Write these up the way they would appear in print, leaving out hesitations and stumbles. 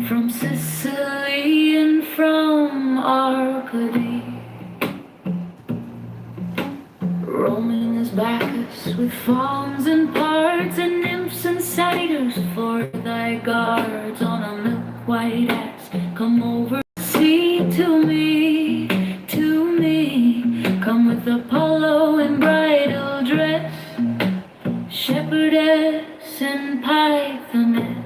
from Sicily and from Arcady, roaming as Bacchus with fawns and pards and nymphs and satyrs for thy guards on a milk-white ass. Come over, see to me, to me. Come with Apollo in bridal dress, shepherdess and pythoness.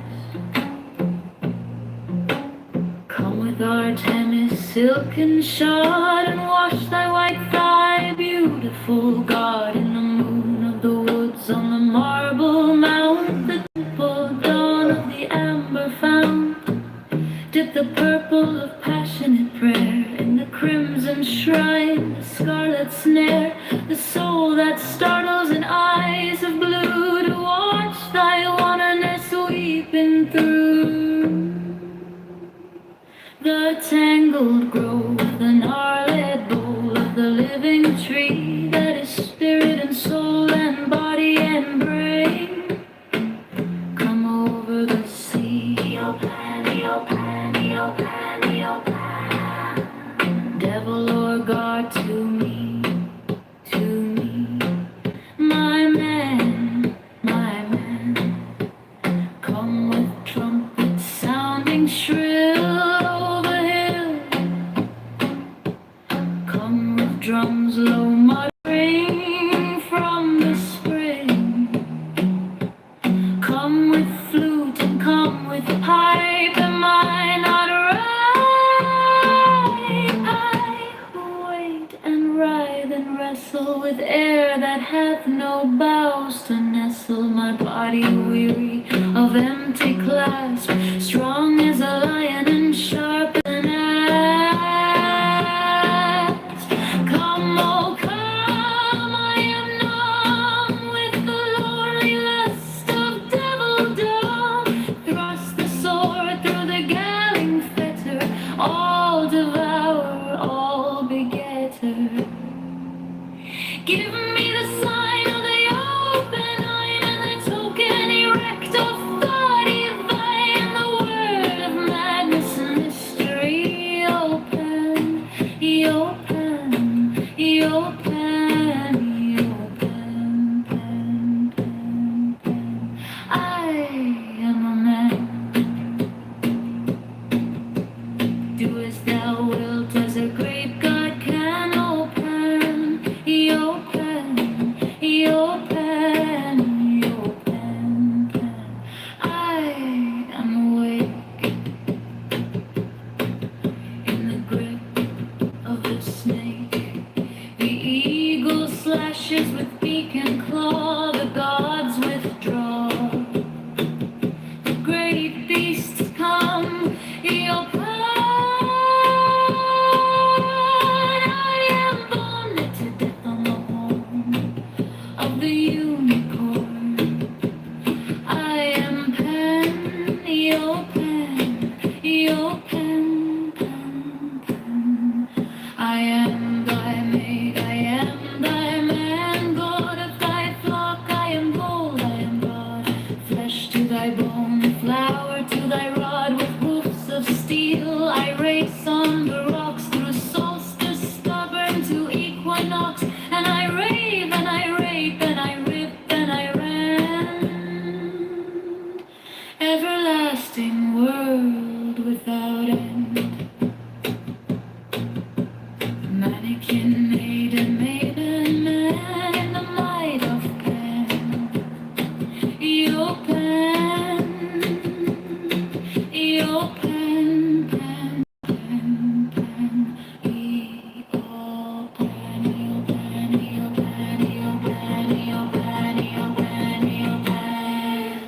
Come with Artemis, silken shod, and wash thy white thigh, beautiful God, in the moon of the woods, on the marble mount, the temple dawn of the amber fount. Dip the purple of passionate prayer in the crimson shrine, the scarlet snare, the soul that startles in eyes of blue, to watch thy wantonness weeping through the tangled grove, the gnarled bole of the living tree that is spirit and soul and body and brain. Come over the sea, Eopan, Eopan, Eopan, Eopan. Devil or God to me, my man, my man. Come with trumpets sounding shrill over hill, come with drums low muttering from the spring, come with flute and come with pipe. Am I not right? I who wait and writhe and wrestle with air that hath no boughs to nestle, my body weary of empty clasp, strong as a lion and sharp as an axe. Come, oh come, I am numb with the lonely lust of devildom. Thrust the sword through the galling fetter, all devourer, all begetter. Give me the sign of the open eye and the token erect of thought divine, the word of madness and mystery. Open, open, open, open. I am a man. Do as thou wilt, as a great God can. Open, open, open, open. I am awake in the grip of the snake. The eagle slashes with beak and claw, the gods withdraw. The great beasts come, open. I am bonded to death on the horn of the unicorn. I am pen, pen, pen. I am thy maid, I am thy man, God of thy flock. I am bold, I am God, flesh to thy bone, flower to thy rod, with hoofs of steel. I race on the rocks through solstice, stubborn to equinox, and I rave and I rape and I rip and I rend. Everlasting world without end. Mannequin, maiden, maiden, man in the might of pen. Open, open, pen, pen, pen. Open, open, open, open, open, open, open.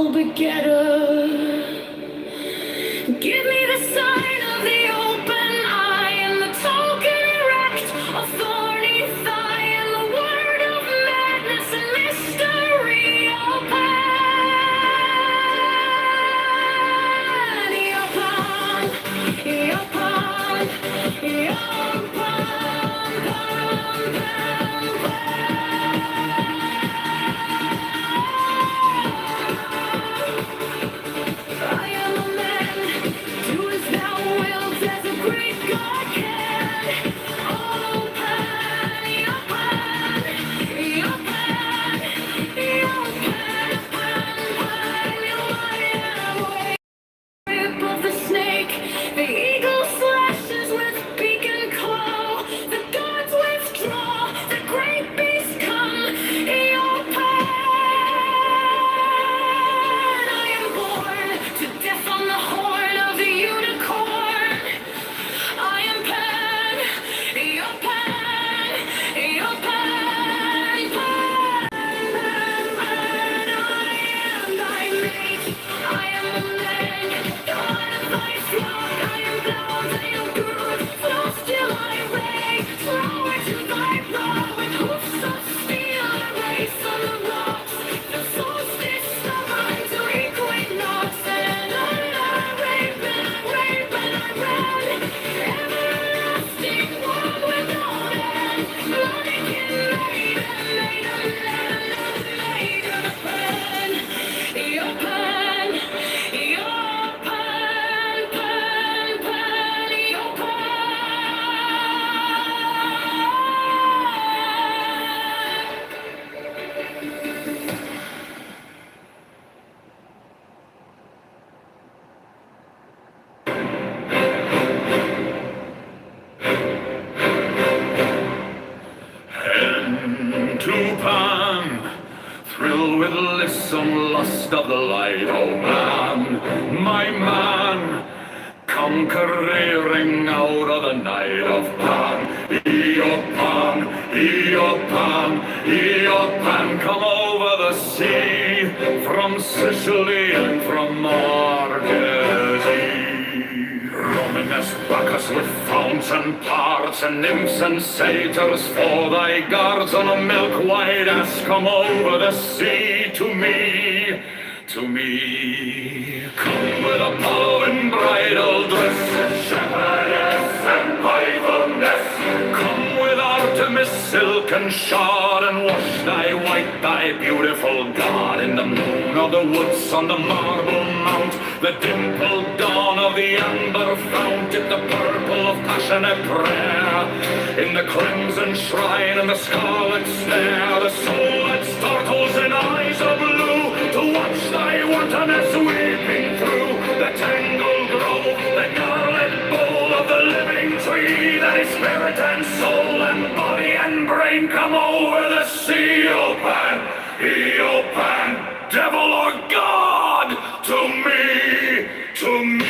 all begetter. Give me the sign of the open eye and the token erect, a thorny thigh and the word of madness and mystery. I am a man, do as thou wilt, as a great God can. Open your pan, your pan, your pan, your whip of the snake, the eagle slashes with beak and claw, the gods withdraw, the great beasts come, your pan. I am born to death on the horn of the unicorn. I am Pan, your Pan, your Pan, Pan, I am thy mate. I am a man, God of thy flock. I am bound, I am good, though still I reign. Slower to thy rod with hoofs of steel. I race on the rocks, the solstice stubborn to equinox. And I rape and I rape and I run. Everlasting one without end. Bloody maiden, Pan, your Pan, your Pan, Pan, Pan, your To Pan, thrill with lissome lust of the light, oh man, my man, come careering out of the night of Pan. Eopan, Eopan, Eopan, come over the sea, from Sicily and from Marquesy. Romanus Bacchus with founts and parts and nymphs and satyrs for thy guards on a milk-white ass, come over the sea to me, to me. Come with Apollo in bridal dress, shepherdess and pythoness. Come with Artemis silk and shod, and wash thy white, thy beautiful God in the moon of the woods on the marble mount, the dimpled dawn of the amber fount, in the purple of passionate prayer, in the crimson shrine and the scarlet snare, the soul that startles in eyes of blue, to watch thy wantonness weeping through the tangled grove, the garlet bowl of the living tree, that is spirit and soul and body and brain. Come over the sea, O Pan, Eopan, devil or God, to me, to me.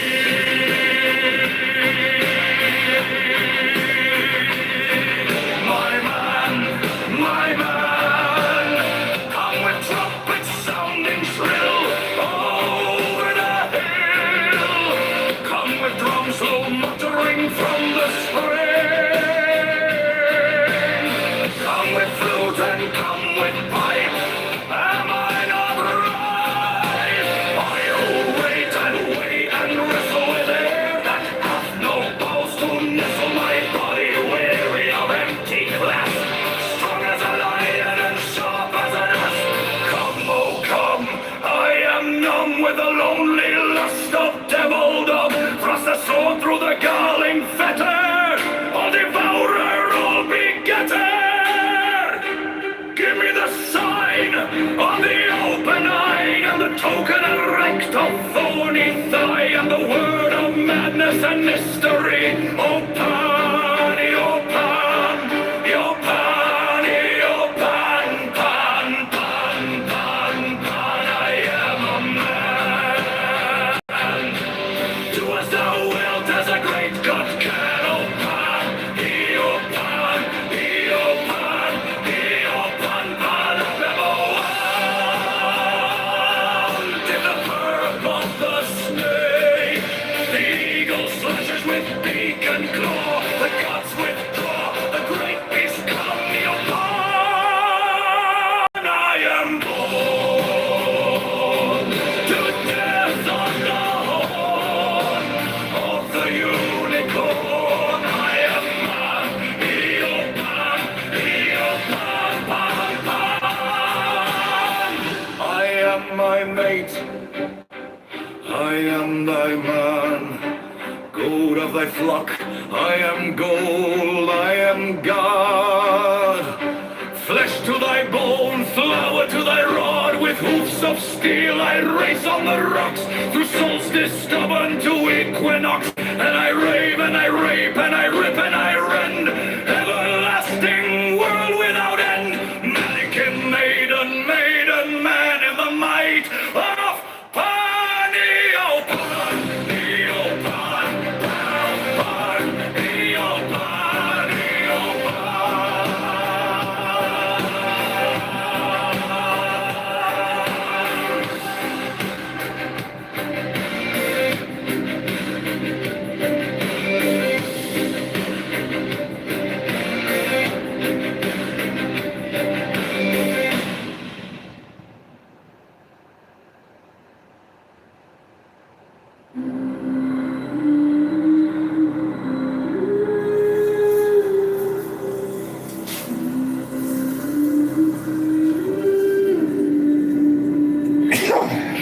My man, come with trumpets sounding shrill over the hill. Come with drums low muttering from the spring. Come with flute and come with pipe. Am I not right? I'll wait and wait and wrestle with air that hath no bows to nestle my body, weary of empty glass. Strong as a lion and sharp as an asp. Come, oh come, I am numb with the lonely lust of devildom. Thrust the sword through the galling fetter, all devourer, all begetter. Give me the sign on the open eye, and the token erect of thorny thigh, and the word of madness and mystery. O Pan, O Pan, O Pan, O Pan, Pan, Pan, Pan, Pan, I am a man. Do as thou wilt, as a great God can. O Pan, O Pan, O Pan, O Pan, Pan, Pan, am my mate, I am thy man. Goat of thy flock, I am gold, I am God. Flesh to thy bone, flower to thy rod, with hoofs of steel I race on the rocks, through solstice stubborn to equinox, and I rave and I rape and I rip and I rend, everlasting world without end, mannequin maiden, maiden man in the might of Pan, Eopan, Eopan, Pan, Eopan, Eopan.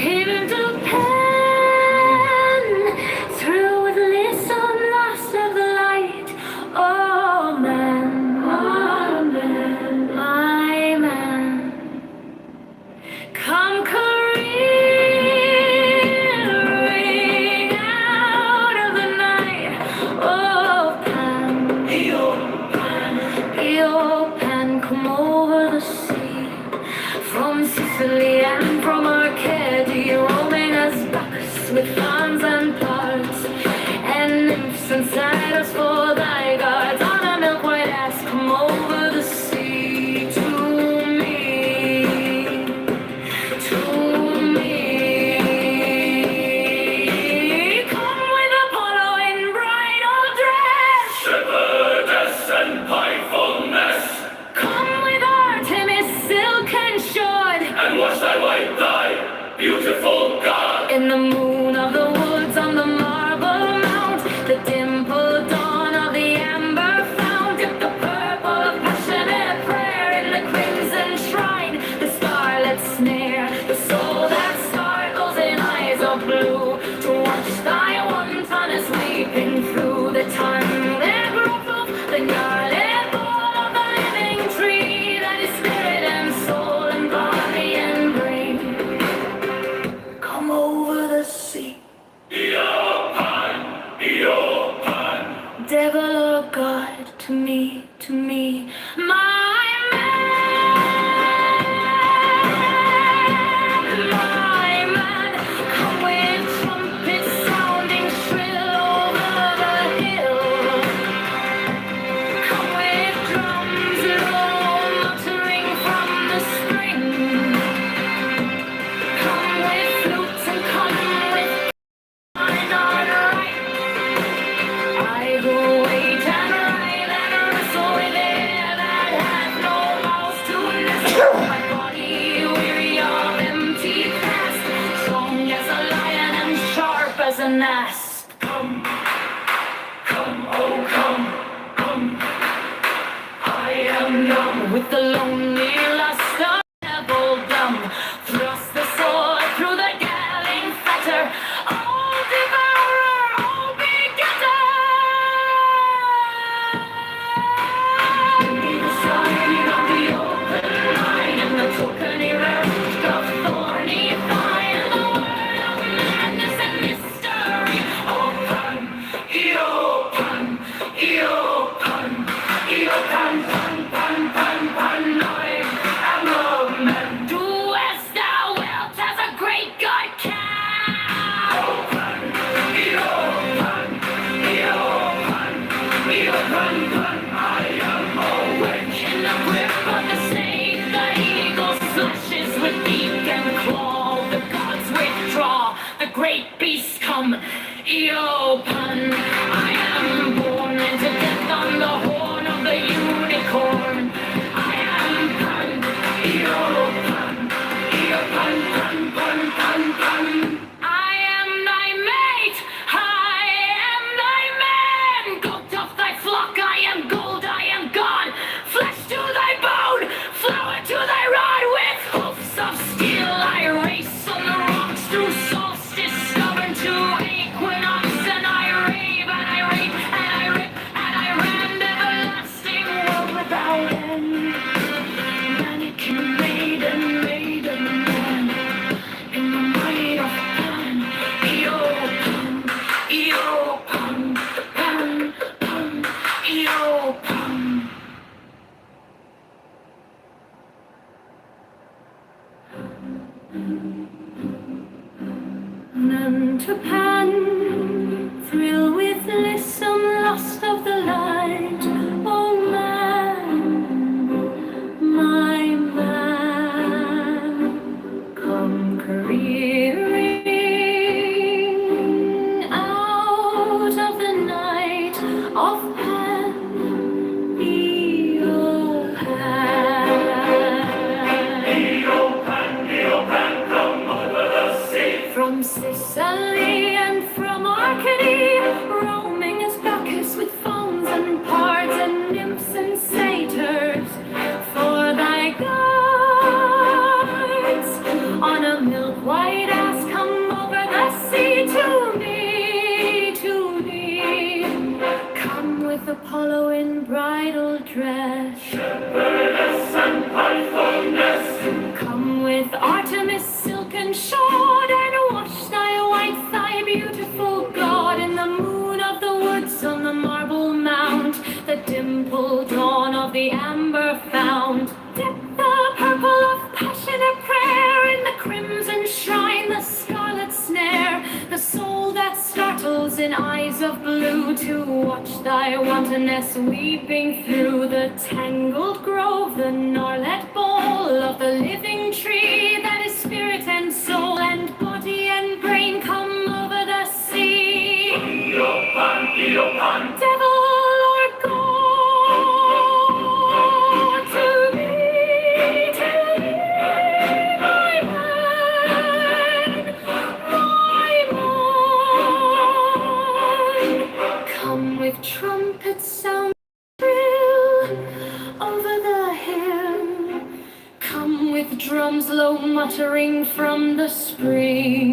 Hidden to pen, through with listen, lost of the light. Oh man, my man, come careering out of the night. Oh Pan, Eopan, come over the sea. From Sicily and from Arcadia, roaming as Bacchus with fawns and parts, and nymphs and satyrs for thy guards. On a milk white ass, come over the sea to me, to me. Come with Apollo in bridal dress, Shepherdess and pipefulness, come with Artemis, silk and shod, and wash thy white thigh, beautiful God. in the moon of the woods on the marble mount, the dimpled dawn of the amber fount, dip the purple of passionate prayer in the crimson shrine, the starlit snare, the soul that sparkles in eyes of blue, to watch thy wanton as weeping through the time there growth, the gnarled bole of the living tree, that is spirit and soul and body and brain. Come over the sea, Eopan, Eopan. devil or God, to me, my man, come with trumpets sounding shrill over the hill, come with drums low muttering from the spring, come with flutes and come with mine on right. I who wait and ride and wrestle with air that hath no mouth to nestle. My body weary of empty past, strong as a lion and sharp as an asp. Come, oh come, come. I am young. With the lonely lust of devildom, thrust the sword through the galling fetter, all devourer, all begetter. Be the sign of the open line, and the token erect of thorny vine, the word of madness and mystery. Open, Eopan, Eopan, Eopan, pan, pan, pan, pan. I am a man. Do as thou wilt, as a great God can. Open, Eopan, Eopan, Eopan, pan. I am awake. In the grip of the snake, the eagle slashes with beak and claw. The gods withdraw, the great beasts come. Eopan, I am born into death on the horn of the unicorn. I am Pan, Eopan, Eopan, pan, pan, pan, pan. I am thy mate, I am thy man. Goat of thy flock, I am gold, I am God. Flesh to thy bone, flower to thy rod, with hoofs of steel I race pan to pan, thrill with lissome lust of the light. Oh man, my man, come careering out of the night of pan. From Sicily and from Arcady, roaming as Bacchus with fauns and pards and nymphs and satyrs, for thy guards on a milk-white ass come over the sea to me. Come with Apollo in bridal dress, shepherdess and pythoness. Come with Artemis silken shod, and wash thy white thigh, beautiful God, in the moon of the woods on the marble mount, the dimpled dawn of the amber fount. Dip the purple of passionate prayer in the crimson shrine, the scarlet snare, the soul that startles in eyes of blue, to watch thy wantonness weeping through the tangled grove, the gnarled bole of the living tree that is spirit and soul and body and brain. Come over the sea, devil or God, to me, my man, come with trumpet sound thrill over the hill. Come with drums low muttering from the spring.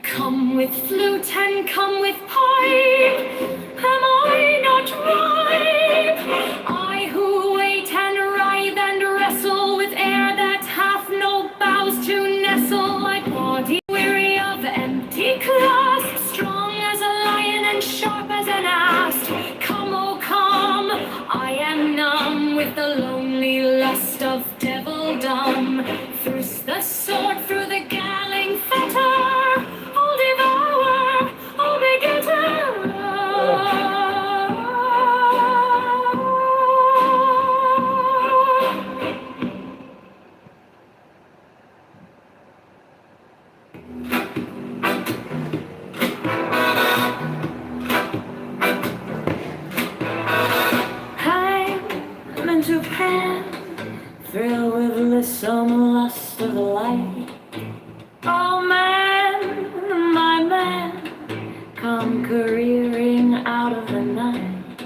Come with flute and come with pipe. Am I not ripe? I who wait and writhe and wrestle with air that hath no boughs to nestle, my body weary of empty clasp, strong as a lion and sharp as an asp. Come, oh come, I am numb with the lonely lust of devildom. Thirst the sword through the galling fetter, I'll devour, I'll begetter. I'm into pan, thrill with lissome lust of the light. Oh man, my man, come careering out of the night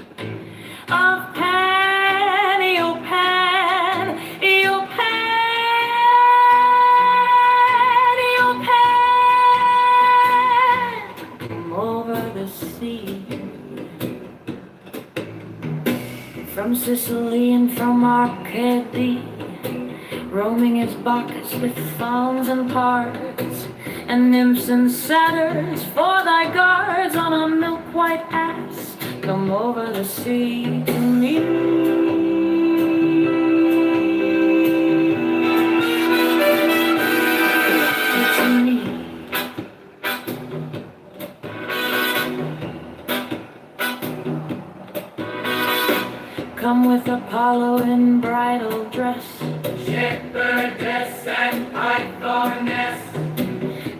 of pan, oh pan, oh pan, oh pan. Come over the sea, from Sicily and from Arcady, roaming as Bacchus with fauns and pards and nymphs and satyrs, for thy guards on a milk-white ass. Come over the sea to me. Come with Apollo in bridal dress, shepherdess and pythoness.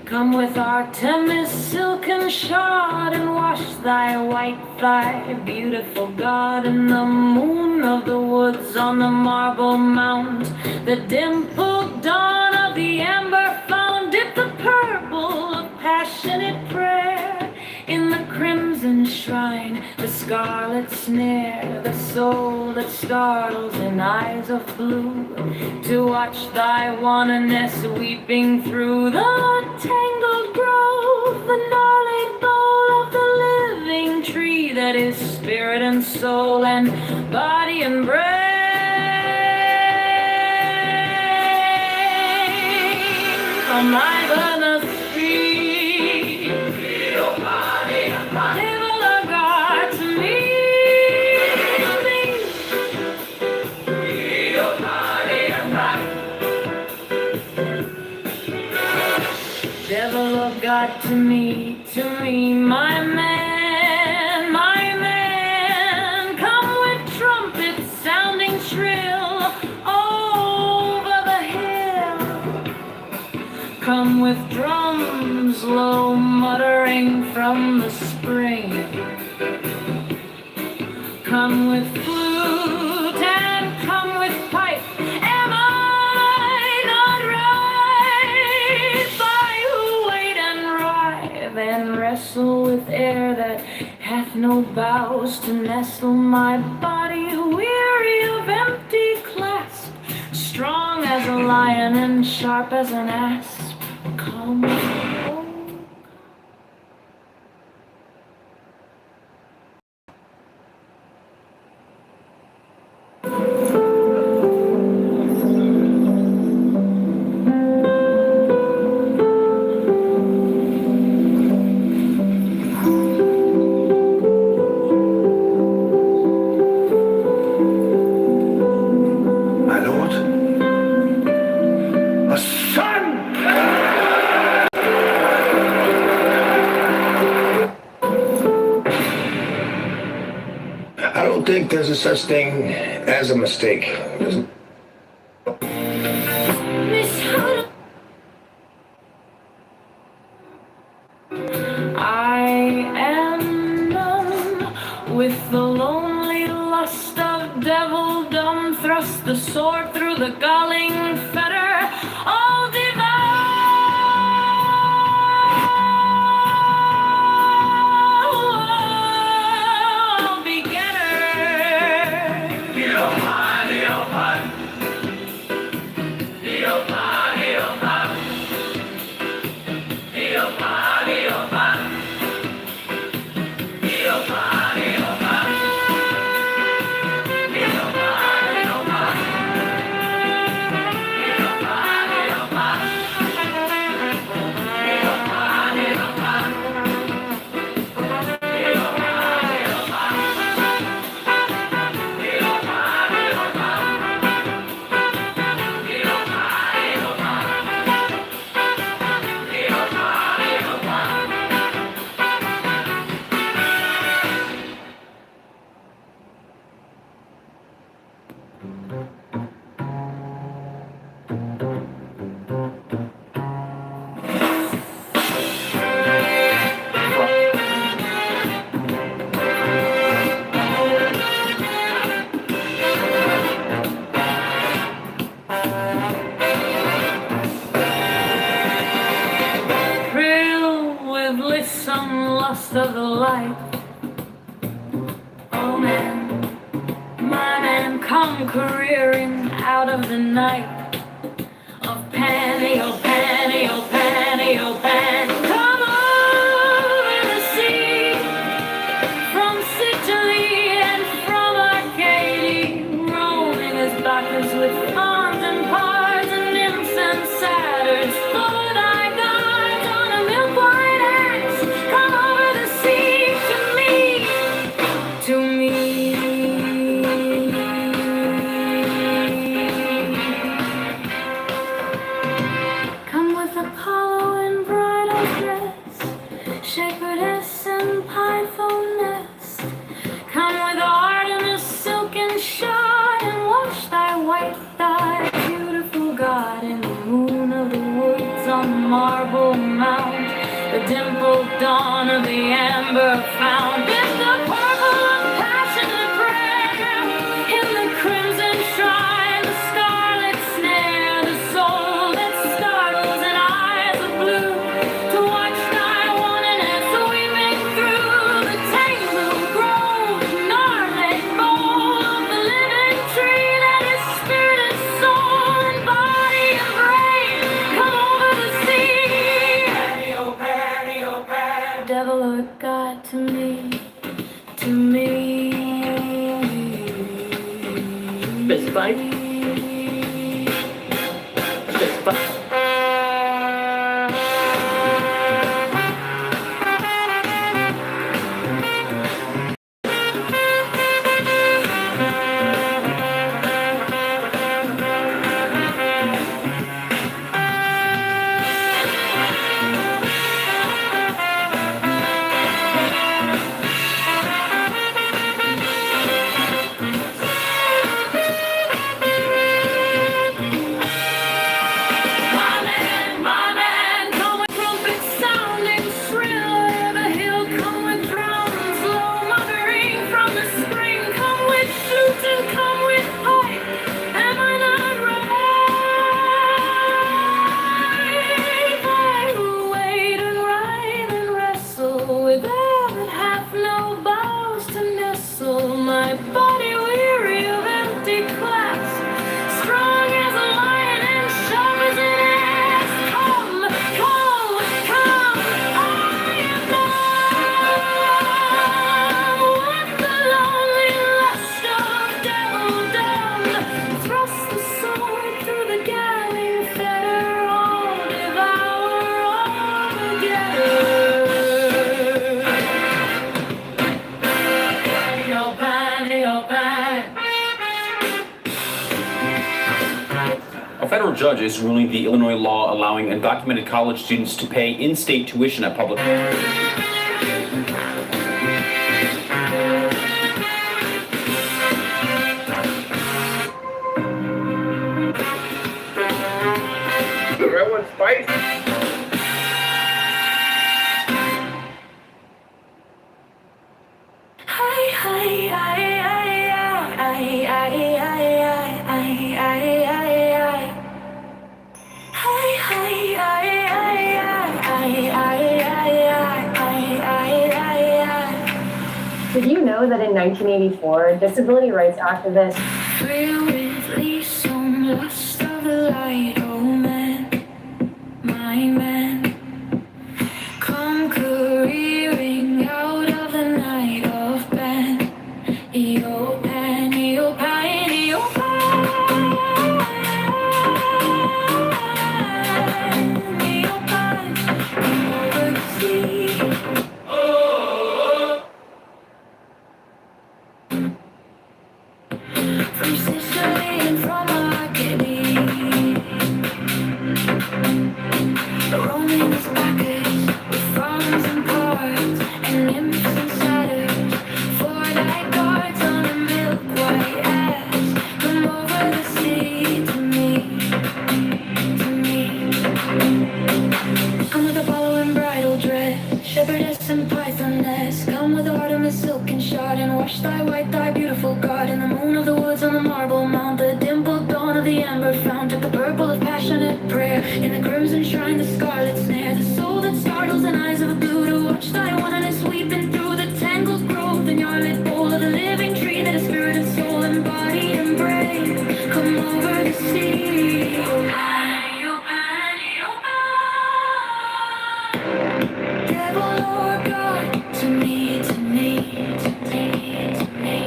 Come with Artemis silken shod, and wash thy white thigh, beautiful God, in the moon of the woods on the marble mount, the dimpled dawn of the amber fount. Dip the purple of passionate prayer in the crimson shrine, the scarlet snare, the soul that startles in eyes of blue, to watch thy wantonness weeping through the tangled grove, the gnarly bole of the living tree that is spirit and soul and body and brain. Am I gonna speak? Devil or God to me. God, to me, my man, come with trumpets sounding shrill over the hill. Come with drums low muttering from the spring. Come with flute and come with pipe. Am I not right? By who wait and writhe and wrestle with air that hath no boughs to nestle my body, weary of empty clasp, strong as a lion and sharp as an asp. Come, oh. My lord, a son! I don't think there's a such thing as a mistake. I am numb with the lonely lust of devildom. Thrust the sword through the galling fetter. All devour begetter. Lust of the light. Oh man, my man, come careering out of the night of panty, oh panty, oh panty, oh panty. Come over the sea, from Sicily and from Arcady, roaming as Bacchus with fawns and pards and nymphs and satyrs. For thy guides on a milk white ass, come over the sea to me. Come with Apollo in bridal dress, shepherdess and pythoness. Come with Artemis silken shod, and wash thy white thigh, beautiful God, in the moon of the woods on the marble mount, the dimpled dawn of the amber fount. In the purple of passionate prayer, in the crimson shrine, the scarlet snare, the soul that startles in eyes of blue, to watch thy wantonness weeping through the tangled grove, gnarled bowl of the living tree that is spirit and soul and body and brain. Come over the sea, devil or God, to me, to me. Best fight. Best fight. judge is ruling the Illinois law allowing undocumented college students to pay in-state tuition at public. The red one's spicy. Did you know that in 1984, disability rights activist Thrill with leaves on lust of the light, oh man, my man, come careering out of the night of pan, eo pan, eo pan, eo pan, eo pan, over the sea. From Sicily and from Arcady, roaming his backers with fronds and cards and nymphs and satyrs, four-eyed guards on a milk-white ass. Come over the sea to me, to me. Come with Apollo and bridal dress, shepherdess and pythoness. Come with Artemis, silk and shard, and wash thy white, thy beautiful guard. In the moon of the woods on the marble mount, the dimpled dawn of the amber fount, took the purple of passionate prayer. In the crimson shrine, the scarlet snare, the soul that startles and eyes of blue to watch thy oneness weeping through the tangled growth and your lit bowl of the living tree that is spirit and soul and body and brain. Come over the sea. Devil or God, to me, to me, to me, to me.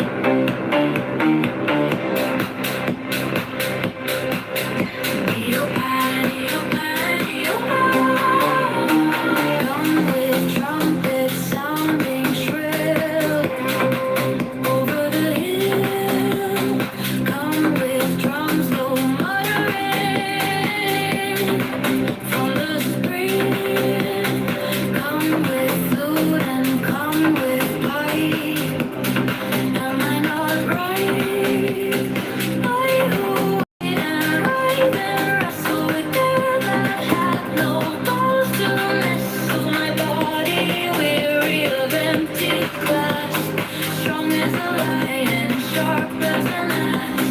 Eo pan, eo pan, eo pan. Come with trumpets sounding shrill over the hill. Come with drums low muttering from the spring. Come with flute and come with pipe. Am I not right? I who wait and ride and wrestle with there that had no balls to nestle my body, weary of empty glass, strong as a lion and sharp as an ass.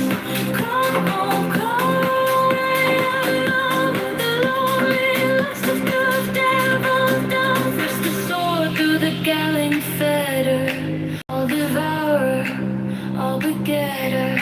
Come, oh come, and love the lonely lust of the devil down. Thrust the sword through the galling fetter, all devourer, all begetter.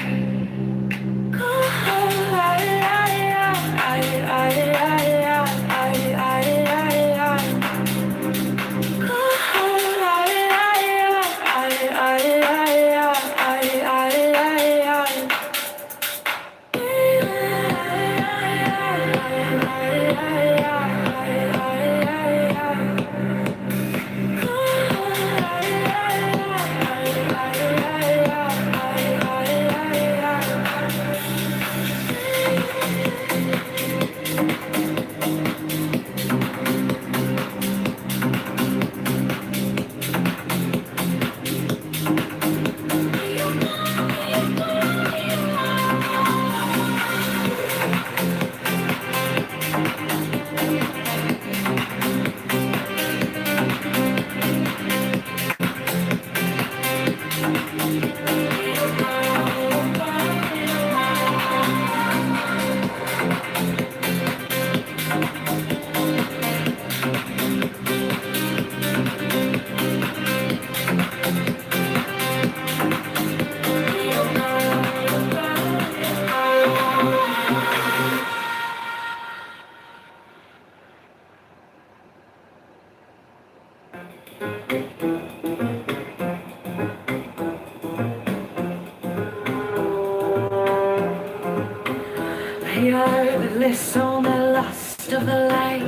Regardless on the lust of the light.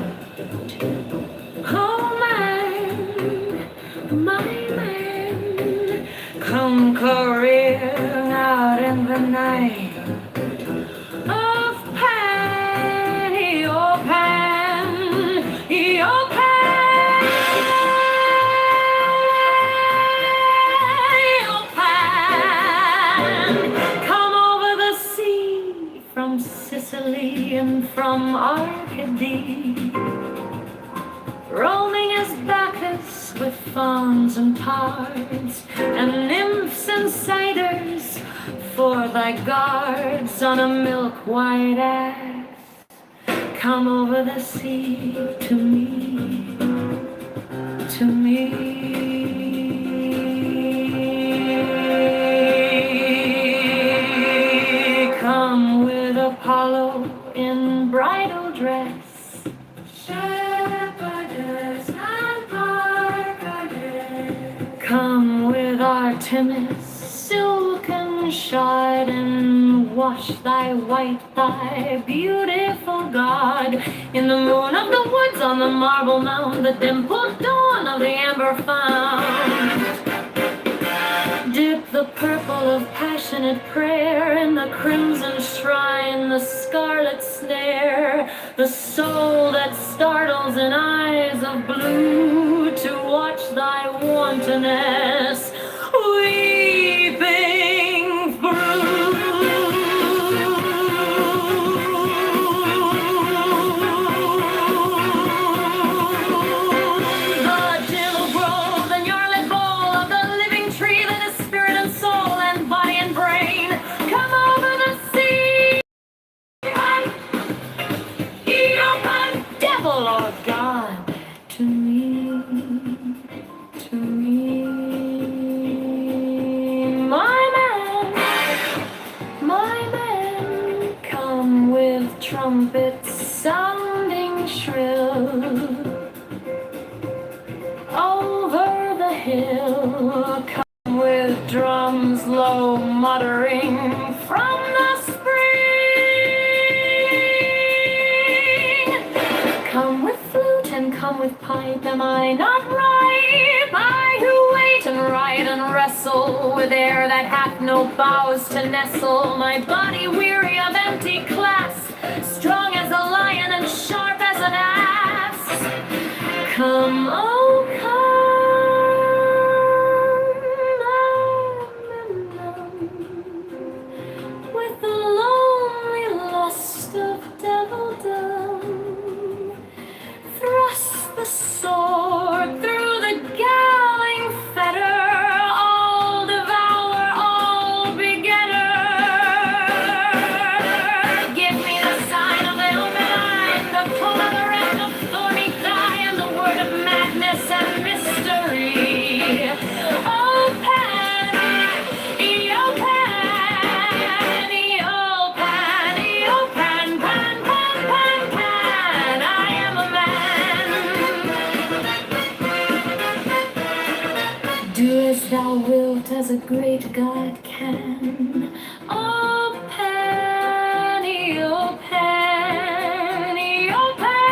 Oh man, my man, come careering out in the night of pain. beside thee, roaming as Bacchus with fawns and pards, and nymphs and satyrs for thy guards on a milk-white ass. Come over the sea to me, to me. Come with Apollo in bridal dress, shepherdess and barkadess. Come with Artemis, silken shod, and wash thy white thigh, beautiful God, in the moon of the woods, on the marble mound, the dimpled dawn of the amber found. Dip the purple of passionate prayer in the crimson shrine, the scarlet snare, the soul that startles in eyes of blue to watch thy wantonness weeping through. Lord God, to me, my man, come with trumpets sounding shrill over the hill, come with drums low muttering from the spring. Come with flute and come with pipe, am I not ripe? I who wait and ride and wrestle with air that hath no boughs to nestle, my body weary of empty clasp, strong as a lion and sharp as an ass. Come, oh come, with the lonely lust of devildom. Thrust the sword through the galling fetter, all devourer, all begetter. Give me the sign of the open eye, the pull of the rest of thorny thigh, and the word of madness and mystery. Open, open, pan, pan, pan, pan. I am a man. Do as thou wilt, as a great God can. Oh Penny, oh Penny, oh Penny,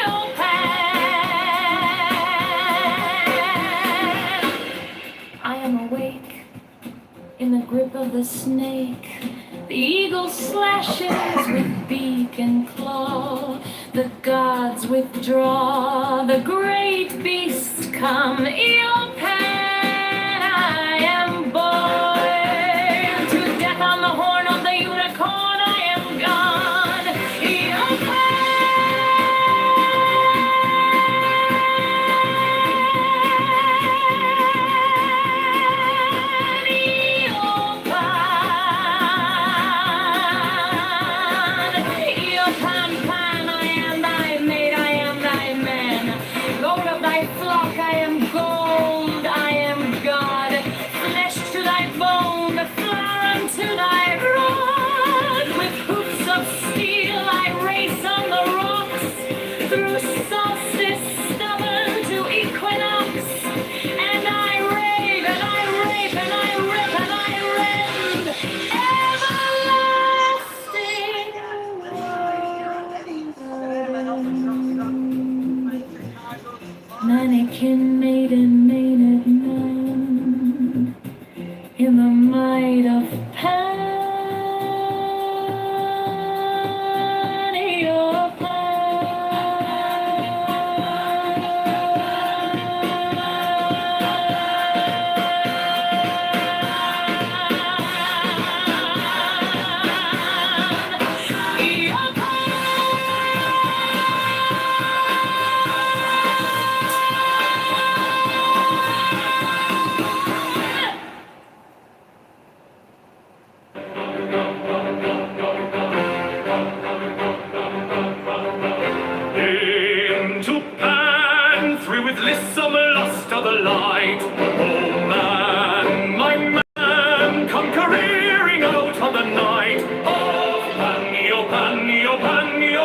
oh Penny. I am awake in the grip of the snake. The eagle slashes with beak and claw. The gods withdraw. The great beasts come. Eopan, I am born. To death on the horn of the unicorn, I am gone. Eopan. Mannequin maiden, maiden man, in the might of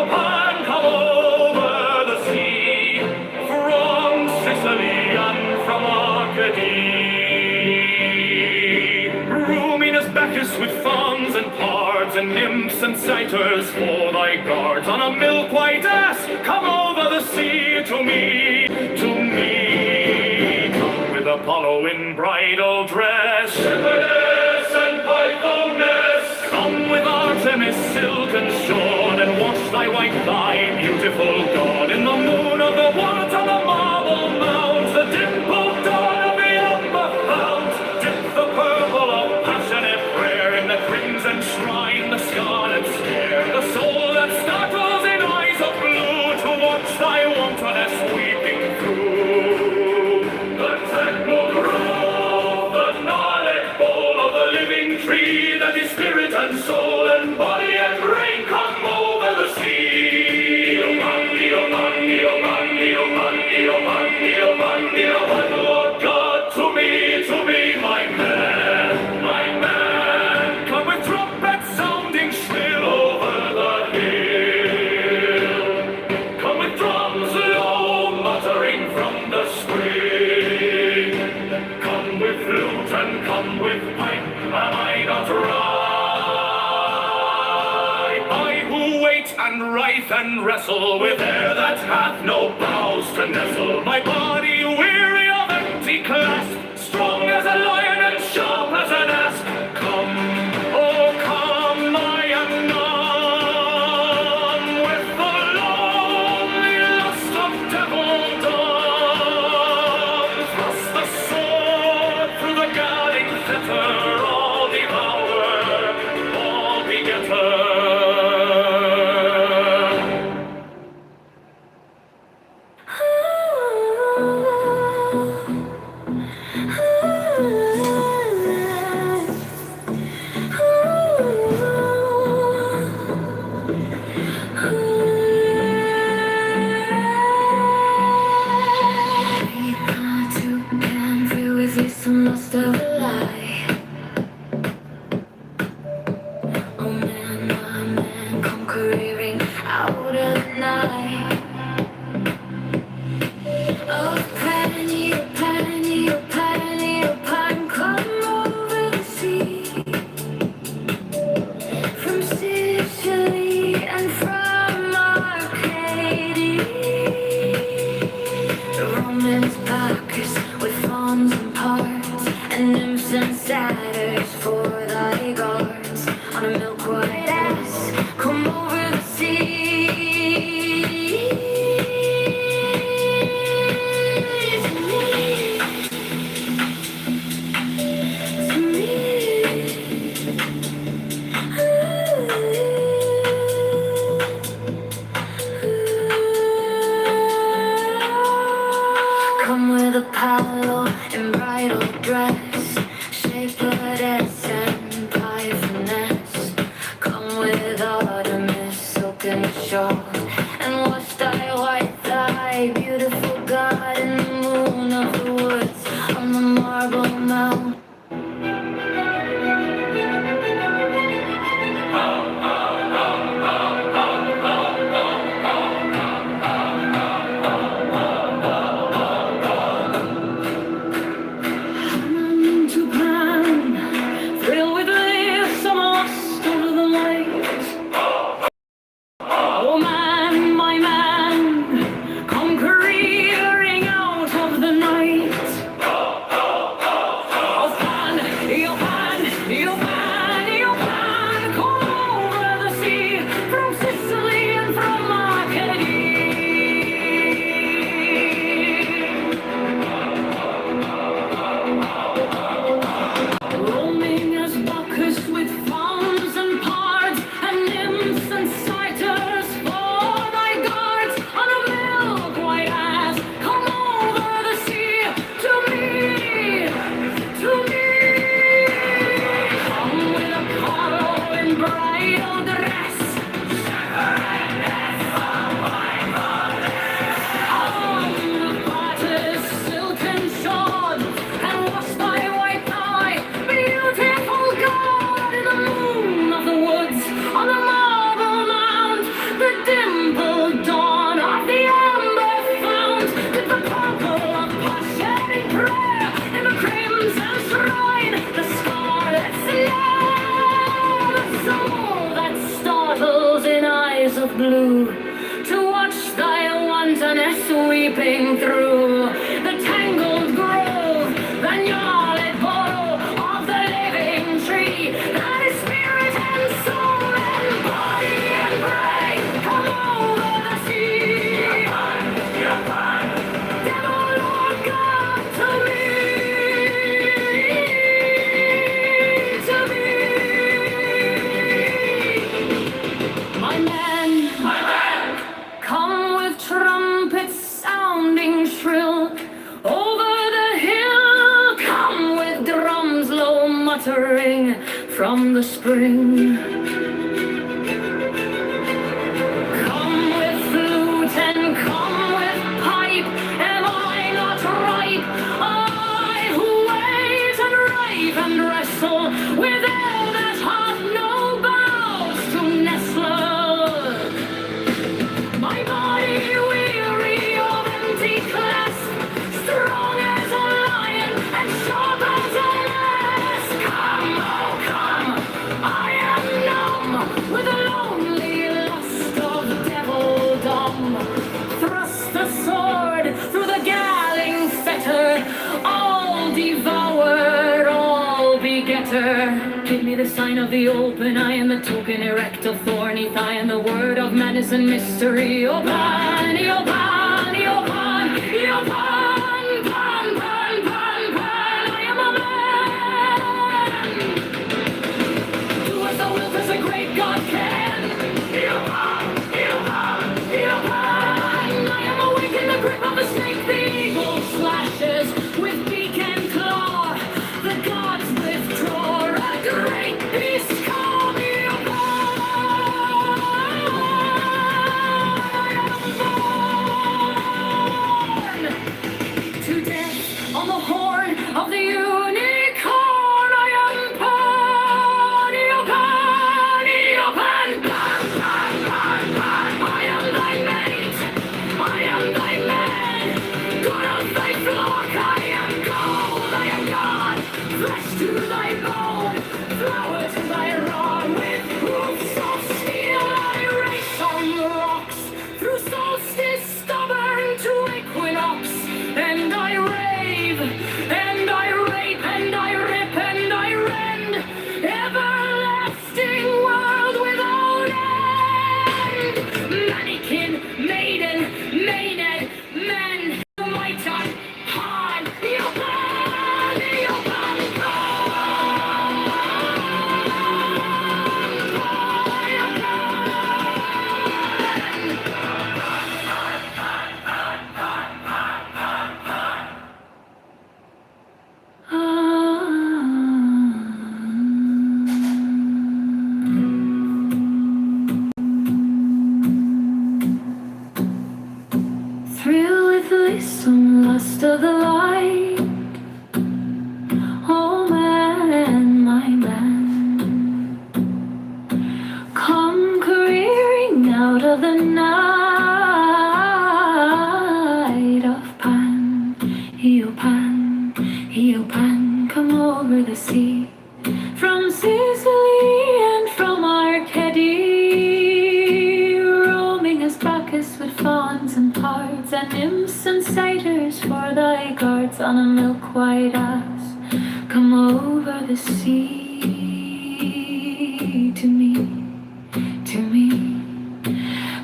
Pan, come over the sea, from Sicily and from Arcady. Roominess Bacchus with fawns and pards and nymphs and satyrs for thy guards. On a milk-white ass, come over the sea to me, to me. Come with Apollo in bridal dress, shepherdess and pythoness. Come with Artemis silk and shorn, and wash thy white thigh, beautiful God, in the moon of the water, the marble mount, the dimpled dawn of the amber fount. Dip the purple of passionate prayer in the crimson shrine, the scarlet stare, the soul that startles in eyes of blue to watch thy wantonness weeping through. The tangled grove, the gnarled bole of the living tree, that is spirit and soul and body and brain, come over the sea. Lord God, to me, my man, come with trumpet sounding shrill over the hill. Come with drums low muttering from the spring. Come with flute and come with pipe, am I not right? I who wait and writhe and wrestle with air that hath no boughs to nestle, my body weary of empty clasp, strong as a lion and sharp as an asp. Come, oh come, I am numb with the lonely lust of devildom. Thrust the sword through the guarding fetter, all devourer, all begetter. Must have a lie. Oh man, my man, come careering out of the night. Oh, plenty, come over the sea. From Sicily and from Arcady. The Romans Bacchus with fawns and parts, and nymphs and satyrs for thy guards. On a milk-white ass, come over the sea. To me. Come with Apollo in bridal dress, shepherdess and pythoness. Come with Artemis silk and shawl, and wash thy white thigh, beautiful God, in the moon of the woods, on the marble mount. To plan, thrill with this, I'm lost over the light. Oh man. skies of blue, to watch thy wantonness sweeping through the tangled grove, the gnarled bole of the living tree, that is spirit and soul and body and brain. Come over the sea, devil or God, to me, my man, come with trumpets sounding shrill over the hill. Come with drums low muttering from the spring. Come with flute and come with pipe. Am I not ripe? I who wait and rave and wrestle with all that hath no bows to nestle. My body weary of empty clasp, strong as a lion and sharp as a lass. Come, oh come, I am numb with the lonely lust of devildom. Thrust the sword through the galling fetter, all devourer, all begetter. Give me the sign of the open eye and the token erect of thorny thigh and the word of madness and mystery. Opan, Opan, Opan, Opan, pan, pan, pan, pan. I am a man. Do as thou wilt, as a great God can. Opan, Opan, Opan. I am awake in the grip of the snake. The eagle slashes with beak and claw. The gods withdraw. A great beast call me upon. To death on the horn of the unicorn. I am Pan, I am thy mate, I am thy man, God of thy flock. I am gold, I am God, flesh to thy bone, flower to thy rod, with hoofs of steel I race on the rocks, through solstice stubborn to equinox, and I rave, and I rape, and I rip, and I rend, everlasting world without end. Mannequin, maiden, maenad, man, my time, Han, Yopan, thrill with lissome lust of the light. Oh man, my man, come careering out of the night of Pan, Eopan, come over the sea, from Sicily and from Arcady, roaming as Bacchus with fawns and pards, and nymphs and satyrs for thy guards on a milk-white ass. Come over the sea to me, to me.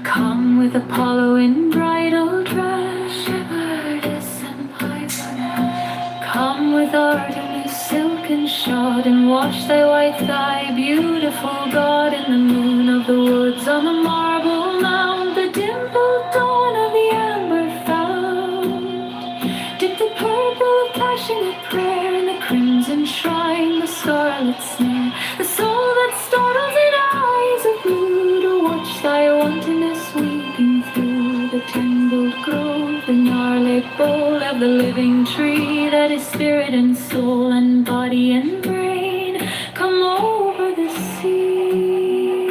Come with Apollo in bridal dress, shepherdess and piper. Come with Artemis, silken shod, and wash thy white thigh, beautiful God, in the moon of the woods, on the marble mound, the dimpled dawn of the amber fount. Dip the purple of passionate prayer in the crimson shrine, the scarlet snare, the soul that startles in eyes of blue, to watch thy wantonness weeping through the tangled grove, the gnarled bole of the living tree, that is spirit and soul and body and brain. Come over the sea,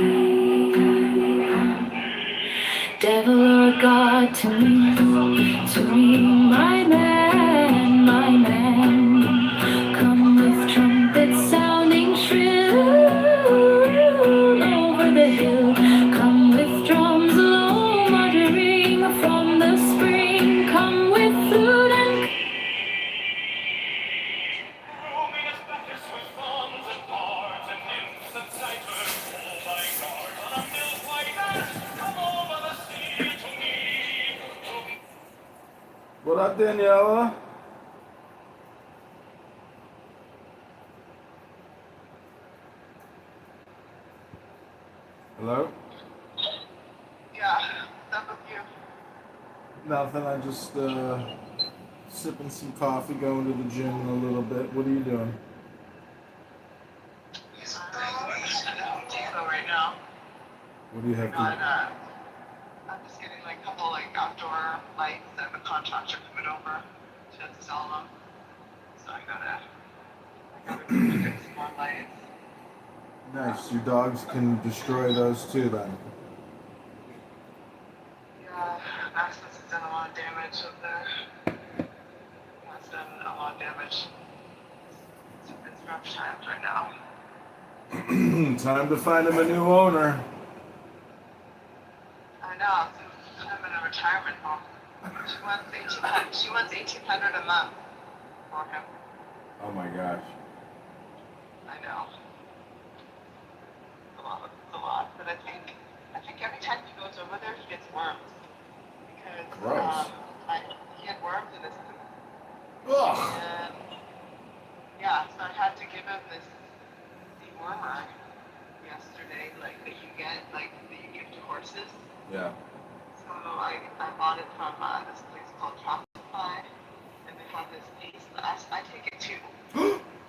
devil or God, to me, my man, my man. Come with trumpets sounding shrill over the hill. Come with drums up, Daniela? Hello? Yeah, what's up with you? Nothing. I just sipping some coffee, going to the gym in a little bit. What are you doing? I'm at Home Depot right now. What do you have And to? I'm just getting like a couple like outdoor lights that the contractor coming over to install them. So I gotta go get some more lights. Nice. Your dogs can destroy those too, then. Yeah, Maximus has done a lot of damage up there. Yeah, it's done a lot of damage. It's rough times right now. Time to find him a new owner. I know, so put him in a retirement home. She wants 1,800 a month for him. Oh my gosh. I know. It's a lot. It's a lot. But I think every time he goes over there, he gets worms because Gross. he had worms in his poop, Ugh. and yeah, so I had to give him this dewormer yesterday, like that you get, like that you give to horses. Yeah. So I bought it from this place called Tropify, and they have this paste. I take it too.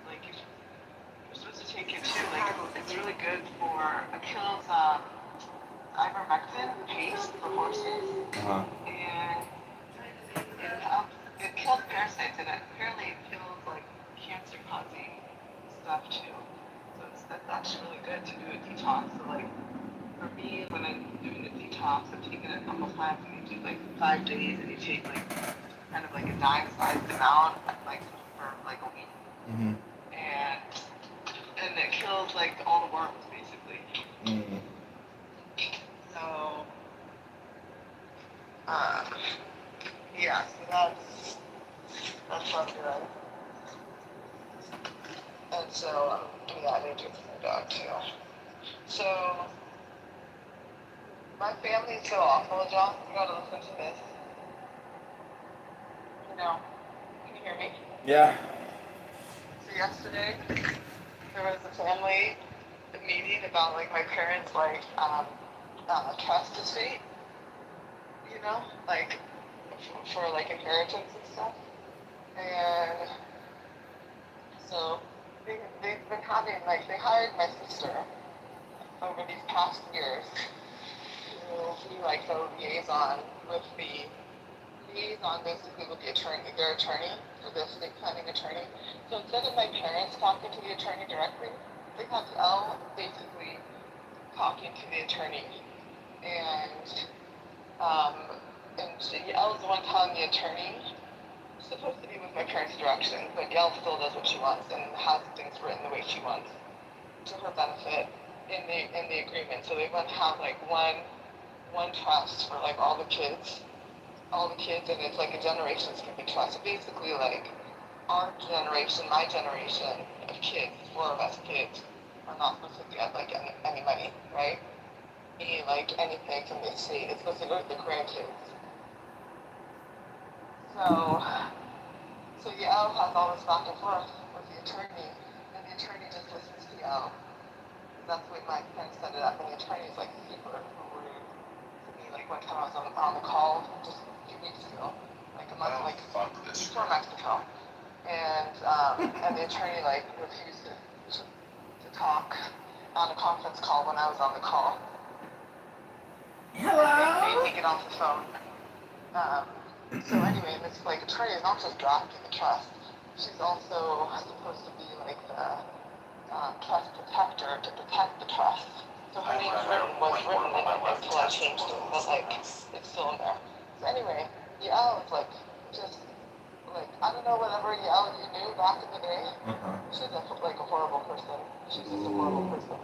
Like you're supposed to take it too. Like it's really good for it kills ivermectin paste for horses, and it kills parasites in it. Apparently it kills like cancer causing stuff too. So that's actually really good to do a detox. So like for me, when I'm doing a detox, I'm taking it a couple times, and you do like 5 days, and you take like kind of like a dime-sized amount, like for like a week, Mhm. and it kills like all the worms basically. Mhm. So, uh, yeah, so that's what I'm doing. And so, yeah, I need to do it for my dog too. So, my family's so awful, John. You gotta listen to this. You know, can you hear me? Yeah. So yesterday, there was a family meeting about like my parents' like trust estate. You know, like for like inheritance and stuff. And so they've been having like they hired my sister over these past years to be like the liaison with the liaison basically with the attorney, their attorney, for the estate planning attorney. So instead of my parents talking to the attorney directly, they have Elle basically talking to the attorney. And Elle's the one telling the attorney, supposed to be with my parents' direction, but Elle still does what she wants and has things written the way she wants to her benefit in the agreement. So they want to have like one trust for like all the kids, and it's like a generations skipping trust. So basically, like our generation, my generation of kids, 4 of us kids, are not supposed to get like any money, right? Like anything from the estate. It's supposed to go to the grandkids. So Yao has all this back and forth with the attorney, and the attorney just listens to Yao. That's the way my parents set it up, and the attorney is like super rude to me. Like one time I was on the call just a few weeks ago, like a month, like before Mexico, and the attorney like refused to talk on a conference call when I was on the call. Hello. Made me get off the phone. So anyway, this like attorney is not just drafting the trust. She's also supposed to be like the trust protector to protect the trust. So her name was written in it until I changed it, but like it's still in there. So anyway, Yael is like just like I don't know whatever Yael you knew back in the day. She's like a horrible person. She's just a horrible person.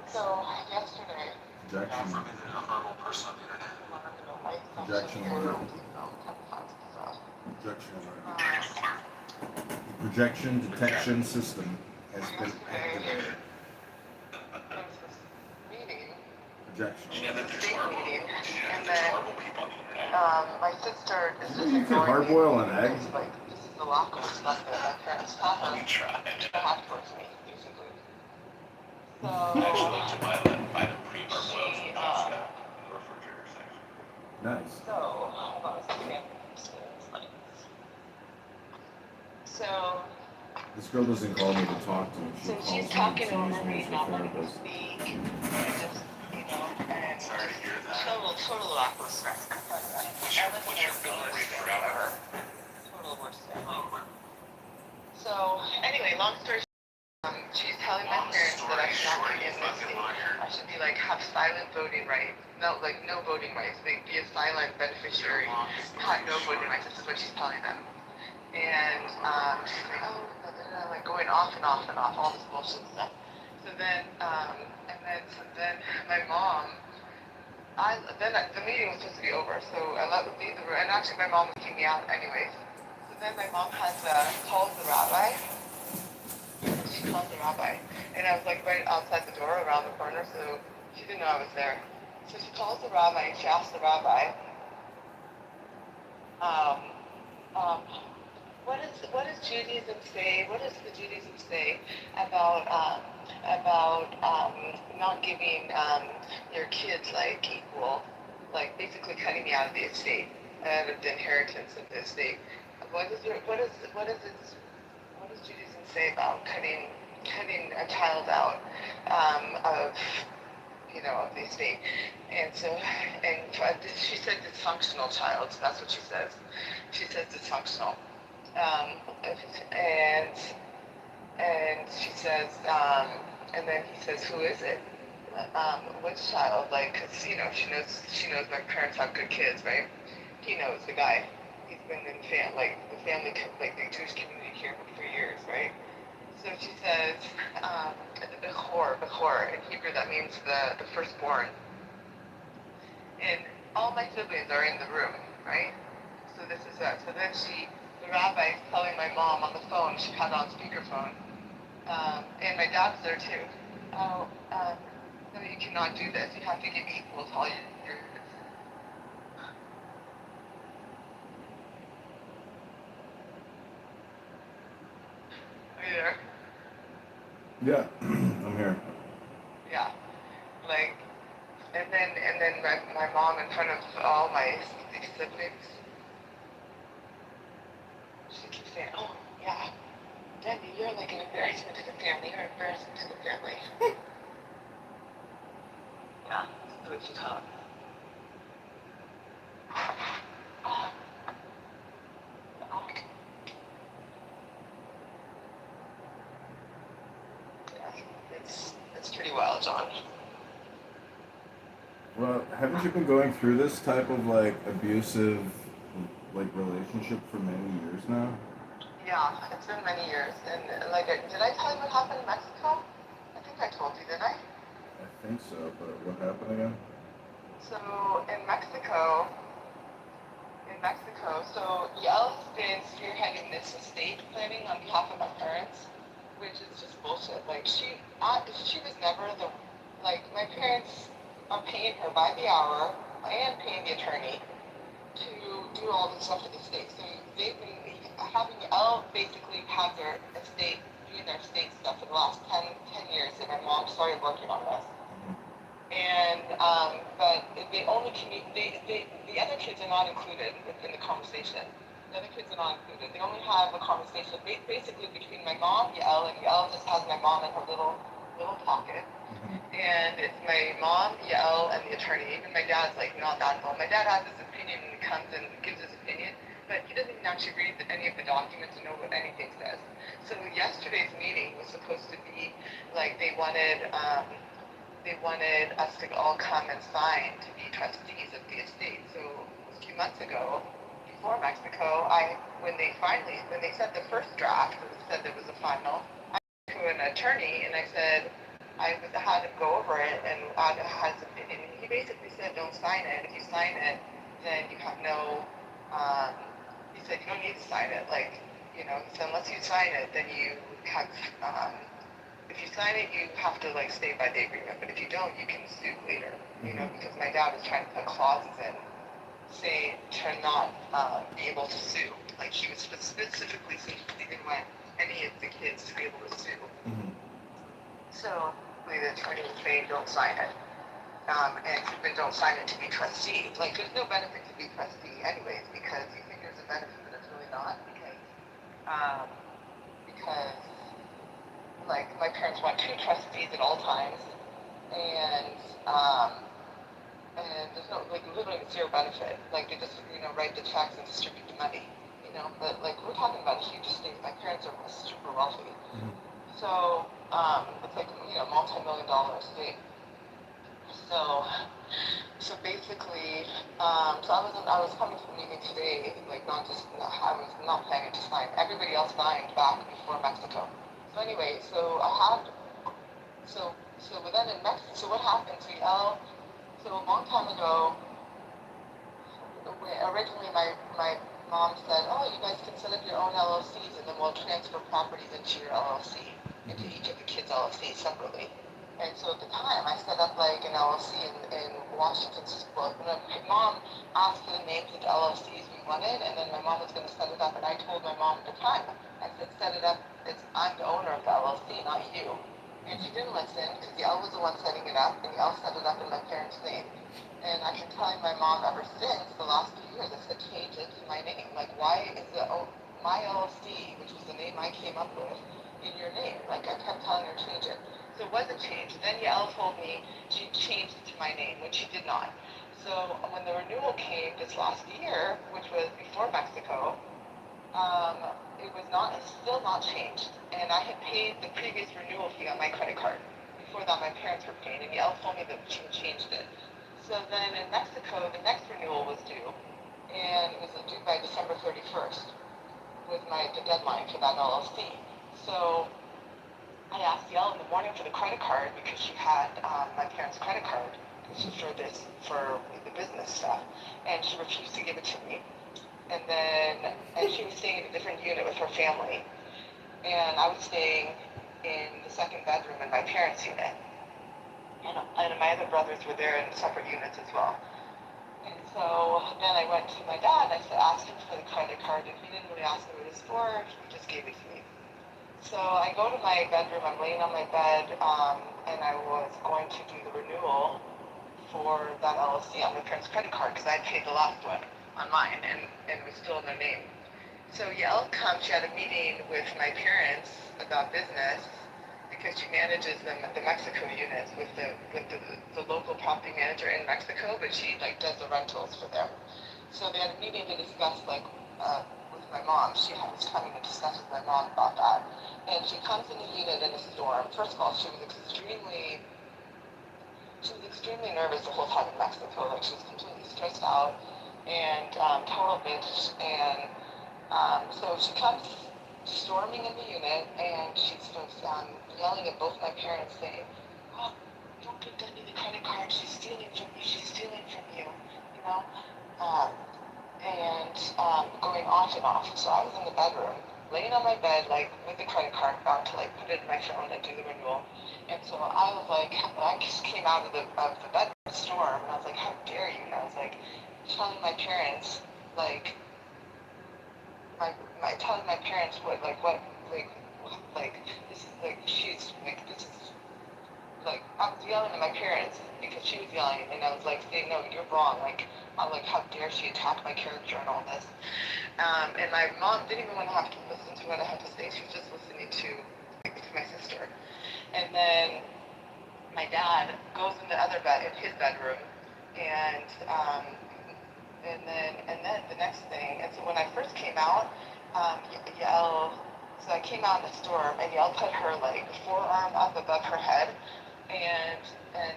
So yesterday. Projection. A horrible person on the internet. Projection alert. Projection alert. The projection detection system has been activated. Meeting Objection. state meeting, and then my sister is just You can ignoring hard me. boil an egg. It's like, this is the lack of respect that my parents have towards me, basically. So, Nice. so, hold on a second. So, This girl doesn't call me to talk to me. She so calls she's me talking to use over me me, as not a letting me therapist. speak, and just, and total lack of respect. Total worst family. So, anyway, long story short, she's telling my parents that I should not be in this state. I should be like, have silent voting rights. No, like, no voting rights. Like, be a silent beneficiary. Have no voting rights. This is what she's telling them. And she's like, oh, like going off and off and off, all this bullshit stuff. So then, my mom, the meeting was supposed to be over, so I let her leave the room, and actually my mom was kicking me out anyways. So then my mom calls the rabbi. She calls the rabbi, and I was like right outside the door around the corner, so she didn't know I was there. So she calls the rabbi, and she asks the rabbi, um, um, what does Judaism say? What does the Judaism say about not giving your kids like equal, like basically cutting me out of the estate, out of the inheritance of the estate? What does Judaism say about cutting a child out of of the estate? And so, she said dysfunctional child. That's what she says. She says dysfunctional. Um, and she says, and then he says, who is it? Which child? Like, 'cause, she knows my parents have good kids, right? He knows the guy. He's been in the Jewish community here for years, right? So she says, Bechor. In Hebrew, that means the firstborn. And all my siblings are in the room, right? So this is that. So then the rabbi is telling my mom on the phone, she had on speakerphone, and my dad's there too. Oh, no, you cannot do this. You have to give equal to all your kids. Are you there? Yeah, I'm here. Yeah. Like, and then my mom in front of all my siblings, she keeps saying, oh, yeah, Debbie, you're like an embarrassment to the family. You're an embarrassment to the family. Yeah, that's what she taught. It's pretty wild, John. Well, haven't you been going through this type of like abusive relationship for many years now? Yeah, it's been many years. And did I tell you what happened in Mexico? I think I told you, didn't I? I think so, but what happened again? So in Mexico, so Yael has been spearheading this estate planning on behalf of my parents, which is just bullshit. Like she was never my parents are paying her by the hour and paying the attorney to do all this stuff with the estate. So they've been having Yael basically have their estate, doing their estate stuff for the last 10 years, and my mom started working on this. And but they only the other kids are not included within the conversation. The other kids are not included. They only have a conversation basically between my mom, Yael, and Yael just has my mom in her little pocket. And it's my mom, Yael, and the attorney. Even my dad's not that involved. My dad has his opinion and he comes and gives his opinion, but he doesn't even actually read any of the documents to know what anything says. So yesterday's meeting was supposed to be they wanted us to all come and sign to be trustees of the estate. So a few months ago, before Mexico, when they said the first draft, it said there was a final, I went to an attorney and I said, I had to go over it and had his opinion. And he basically said, don't sign it. If you sign it, then you have no, he said, you don't need to sign it. He said, unless you sign it, then you have, if you sign it, you have to like stay by the agreement. But if you don't, you can sue later. You know, because my dad was trying to put clauses in saying to not be able to sue. Like he was specifically saying he didn't want any of the kids to be able to sue. So the attorney was saying don't sign it. And even don't sign it to be trustee. Like there's no benefit to be trustee anyways because you think there's a benefit but it's really not because like my parents want two trustees at all times and and there's no like literally zero benefit. Like they just write the checks and distribute the money. But like we're talking about huge estates. My parents are super wealthy. So it's like multi-million-dollar estate. So basically, so I was coming to the meeting today, like I was not planning to sign. Everybody else signed back before Mexico. So anyway, so then in Mexico, so what happened? So a long time ago, originally my mom said, oh, you guys can set up your own LLCs and then we'll transfer properties into your LLC, into each of the kids' LLCs separately. And so at the time, I set up like an LLC in Washington. Well, my mom asked for the names of the LLCs we wanted, and then my mom was going to set it up. And I told my mom at the time, I said, set it up. I'm the owner of the LLC, not you. And she didn't listen because Yael was the one setting it up, and Yael set it up in my parents' name. And I can tell my mom ever since the last few years, I said, change it to my name. Like, why is my LLC, which was the name I came up with, in your name? Like, I kept telling her, change it. So it wasn't changed. Then Yael told me she changed it to my name, which she did not. So when the renewal came this last year, which was before Mexico, it was still not changed. And I had paid the previous renewal fee on my credit card. Before that, my parents were paying, and Yael told me that she changed it. So then in Mexico, the next renewal was due, and it was due by December 31st, was the deadline for that LLC. So I asked Yael in the morning for the credit card because she had my parents' credit card for the business stuff, and she refused to give it to me. And she was staying in a different unit with her family, and I was staying in the second bedroom in my parents' unit, and my other brothers were there in separate units as well. And so then I went to my dad and I asked him for the credit card, and he didn't really ask me what it was for. He just gave it to me. So I go to my bedroom, I'm laying on my bed, and I was going to do the renewal for that LLC on my parents' credit card because I had paid the last one on mine, and it was still in their name. So Yael comes, she had a meeting with my parents about business because she manages the Mexico units with the local property manager in Mexico, but she does the rentals for them. So they had a meeting to discuss with my mom. She was coming to discuss with my mom about that. And she comes in the unit in a storm. First of all, she was extremely nervous the whole time in Mexico. Like she was completely stressed out and total bitch. And so she comes storming in the unit and she starts yelling at both my parents saying, oh, don't give Dundee the credit card. She's stealing from you. She's stealing from you. And going off and off. So I was in the bedroom, laying on my bed, with the credit card, about to put it in my phone and do the renewal. And so I was I just came out of the bedroom storm, and I was like, how dare you? And I was telling my parents, telling my parents this is she's this is I was yelling at my parents because she was yelling, and I was saying, no, you're wrong. I'm how dare she attack my character and all this. And my mom didn't even want to have to listen to what I had to say. She was just listening to my sister. And then my dad goes in the other bed, in his bedroom, and then the next thing. And so when I first came out, Yael. So I came out in the storm, and Yael put her forearm up above her head, and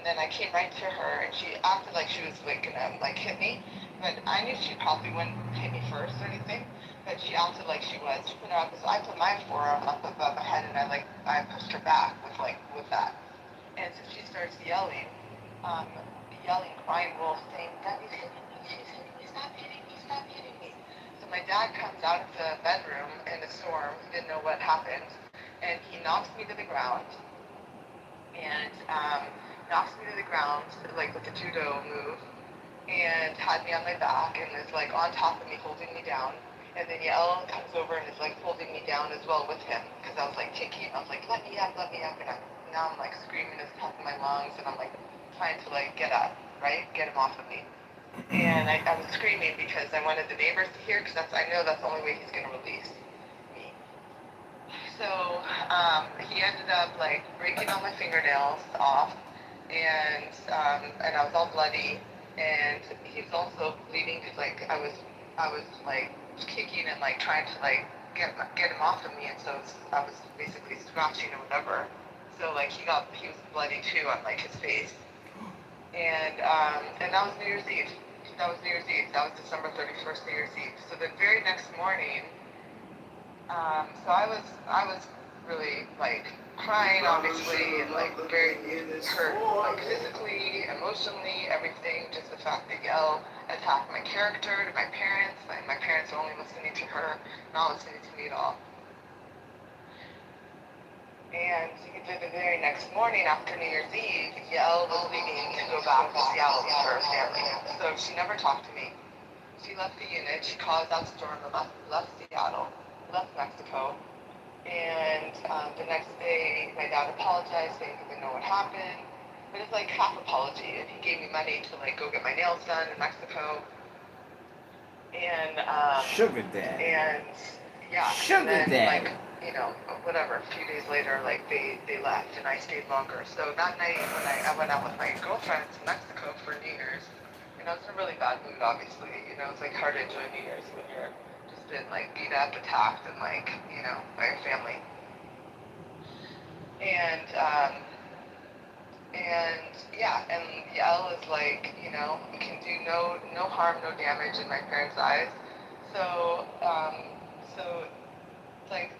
then I came right to her, and she acted like she was gonna hit me, but I knew she probably wouldn't hit me first or anything, but she acted like she was. She put her up, so I put my forearm up above her head, and I pushed her back with that, and so she starts yelling, crying wolf, saying, Debbie's hitting me, she's hitting me, stop hitting me, stop hitting me. So my dad comes out of the bedroom in the storm. He didn't know what happened, and he knocks me to the ground. and knocks me to the ground, like with the judo move, and had me on my back and is like on top of me, holding me down. And then Yael comes over and is like holding me down as well with him, because I was like I was like, let me up, and now I'm like screaming at the top of my lungs, and I'm like trying to like get up, right, get him off of me. And I was screaming because I wanted the neighbors to hear, because I know that's the only way he's gonna release me. So he ended up like breaking all my fingernails off, and I was all bloody, and he was also bleeding because like I was like kicking and like trying to like get him off of me, and so I was basically scratching or whatever. So like he was bloody too on like his face, and that was New Year's Eve. That was New Year's Eve. That was December 31st, New Year's Eve. So the very next morning, so I was really like crying, obviously, and like very hurt, like physically, emotionally, everything. Just the fact that Yael attacked my character to my parents, and my parents were only listening to her, not listening to me at all. And the very next morning after New Year's Eve, Yael was leaving to go back to Seattle with her family. So she never talked to me. She left the unit, she caused that storm, left Seattle, left Mexico. And the next day, my dad apologized, saying he didn't know what happened. But it's like half apology, and he gave me money to like go get my nails done in Mexico. And Sugar dad. And yeah, Sugar and then, daddy. like, you know, whatever. A few days later, like they left, and I stayed longer. So that night, when I went out with my girlfriend to Mexico for New Year's, and I was in a really bad mood, obviously. You know, it's like hard to enjoy New Year's when you're just been like beat up, attacked, and like, you know, by your family. And yeah, and Yael is like, you know, can do no harm, no damage in my parents' eyes. So it's like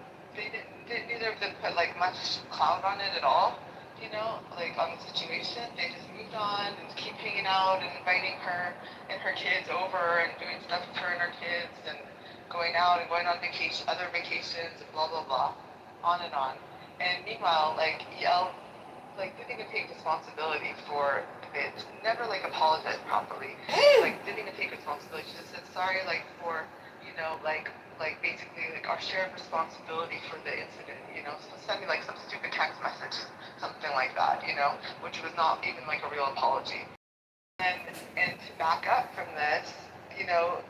neither of them put like much cloud on it at all, you know, like on the situation. They just moved on and keep hanging out and inviting her and her kids over and doing stuff with her and her kids and going out and going on vacation, other vacations, and blah blah blah, on and on. And meanwhile, like Yael, like didn't even take responsibility for it. Never like apologized properly. Like didn't even take responsibility. She just said sorry, like for, you know, like basically like our shared responsibility for the incident. You know, so send me like some stupid text message, something like that. You know, which was not even like a real apology. And to back up from this, you know,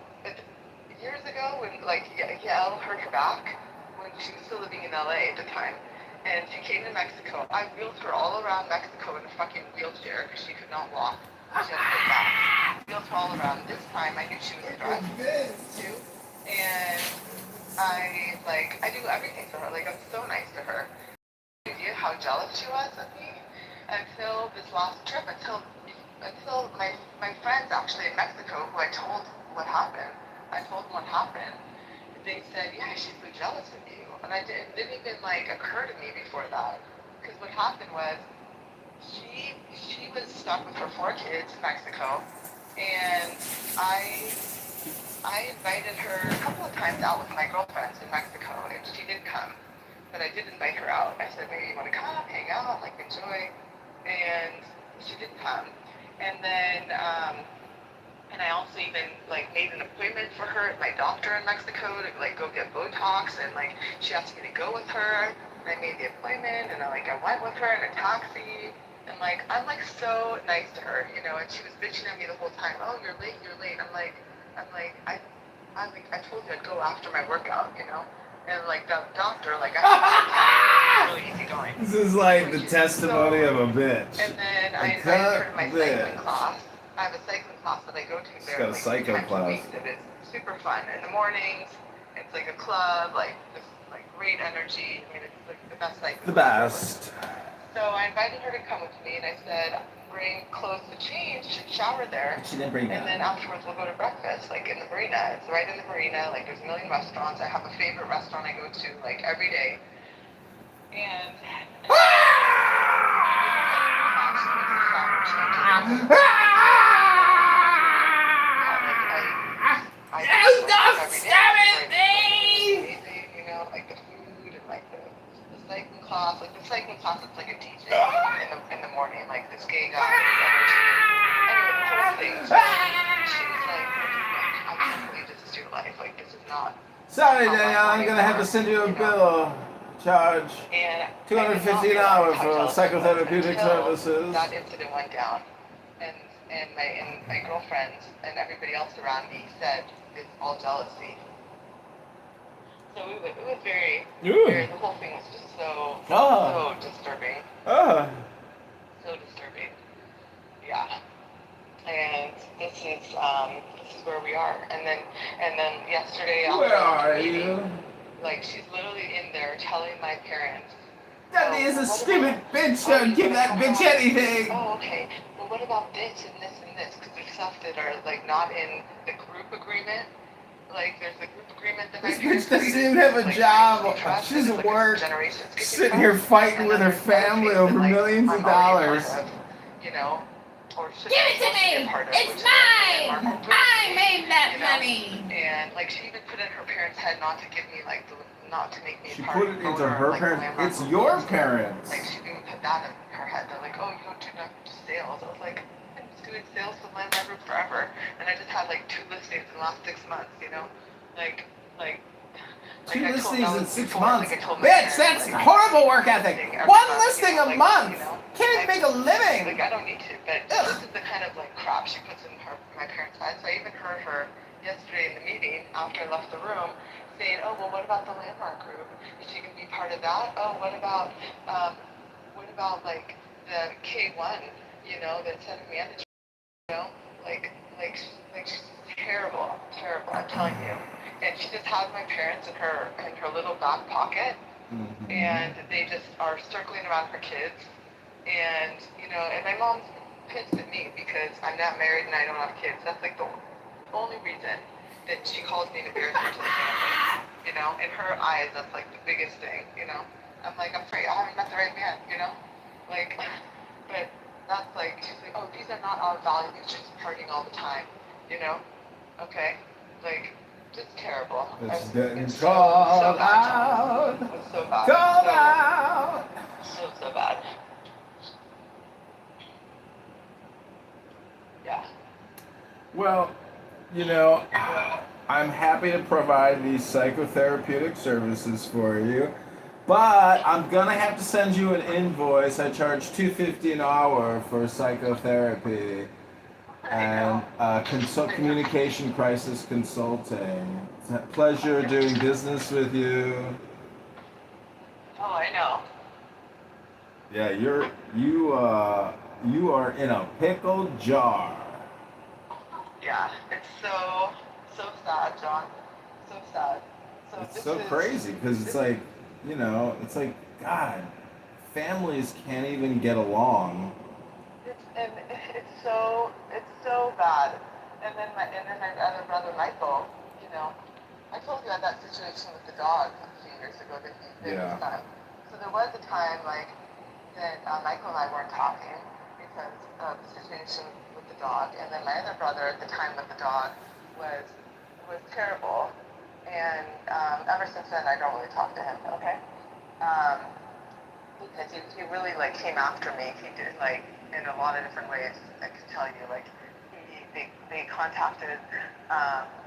years ago when like Yael hurt her back when she was still living in LA at the time. And she came to Mexico. I wheeled her all around Mexico in a fucking wheelchair because she could not walk. She had a good back. Wheeled her all around. This time I knew she was stressed too. And I do everything for her. Like, I'm so nice to her. Idea how jealous she was of me until this last trip, until my friends actually in Mexico who I told what happened. I told them what happened. They said, yeah, she's so jealous of you. And it didn't even like occur to me before that. Because what happened was she was stuck with her 4 kids in Mexico, and I invited her a couple of times out with my girlfriends in Mexico, and she didn't come. But I did invite her out. I said, maybe you want to come, hang out, like enjoy. And she didn't come. And then and I also even like made an appointment for her at my doctor in Mexico to like go get Botox, and like she asked me to go with her, and I made the appointment, and I went with her in a taxi, and like I'm like so nice to her, you know, and she was bitching at me the whole time. Oh, you're late. I told you I'd go after my workout, you know, and like the doctor, like I really easygoing. This is like the testimony of a bitch. And then I invited her to my cycling class. I have a cycling class that I go to there got a like psycho 3 times a class. week. It is super fun in the mornings. It's like a club, like just like great energy. I mean, it's like the best cycling. The best. So I invited her to come with me, and I said, bring clothes to change, shower there. She didn't bring and then afterwards we'll go to breakfast, like in the marina. It's right in the marina. Like there's a million restaurants. I have a favorite restaurant I go to like every day. And you know, like the food and like the cycling class. Like the cycling class, it's like a DJ in Sorry, how much Danielle, I'm money gonna have to for, send you a you know. bill. Charge And I did not $250 an realize hour how for jealous I was psychotherapeutic until services. that incident went down, and my girlfriends and everybody else around me said it's all jealousy. So it was very, very. The whole thing was just so disturbing, so disturbing. Yeah. And this is where we are. And then yesterday after Where are the meeting, you? like she's literally in there telling my parents. That Oh, is a what stupid about- bitch. oh, Don't give that bitch anything. Oh, okay. Well, what about this and this and this? Because there's stuff that are like not in the group agreement. Like there's a group agreement that my This parents bitch doesn't created, even have a like, job. safety trust, She's and at it's like a work, generations safety sitting trust. here fighting And with then her there's other family things over that, like, millions of I'm already dollars. part of, you know, or should Give it to be a me! part of, It's which is, like, mine! Marco I made that you know? money! And like she even put in her parents' head not to give me like not to make me She a part put of it the into voter, her like, parents. landmark It's group. your parents. Like she even put that in her head. They're like, oh, you don't do just sales. I was like, I've been just doing sales for Landmark Group forever, and I just had like 2 listings in the last 6 months. You know, like. Two I told listings that in was 6 before, months. like I told my Bitch, parents, that's like, horrible work ethic. listing every One month, listing you know, a like, month. you know, Can't even make a living. Like I don't need to, but Ugh. this is the kind of like crap she puts in my parents' head. So I even heard her yesterday in the meeting after I left the room saying, "Oh well, what about the Landmark Group? Is she gonna be part of that? Oh, what about like the K1? You know, that sent me on the you know, like she's terrible, terrible. I'm telling you." And she just has my parents in her little back pocket, and they just are circling around her kids. And you know, and my mom's pissed at me because I'm not married and I don't have kids. That's like the only reason that she calls me an embarrassment to the family. You know, in her eyes, that's like the biggest thing. You know, I'm like, I'm afraid I haven't met the right man. You know, like, but that's like, she's like, oh, these are not our values. Just partying all the time. You know, okay, like. Just terrible. It's getting it's called bad, out. It's so bad. Called out. So bad. Yeah. Well, you know, I'm happy to provide these psychotherapeutic services for you, but I'm gonna have to send you an invoice. I charge $250 an hour for psychotherapy and communication crisis consulting. It's a pleasure doing business with you. Oh, I know. Yeah, you are in a pickle jar. Yeah, it's so sad, John. So sad. So It's this so is, crazy because it's like, you know, it's like, God, families can't even get along. It's so bad. And then my other brother Michael, you know, I told you about that situation with the dog a few years ago that he did his son. So there was a time like that Michael and I weren't talking because of the situation with the dog, and then my other brother at the time with the dog was terrible, and ever since then I don't really talk to him. Okay. Because he really like came after me. He did like in a lot of different ways. I can tell you like they contacted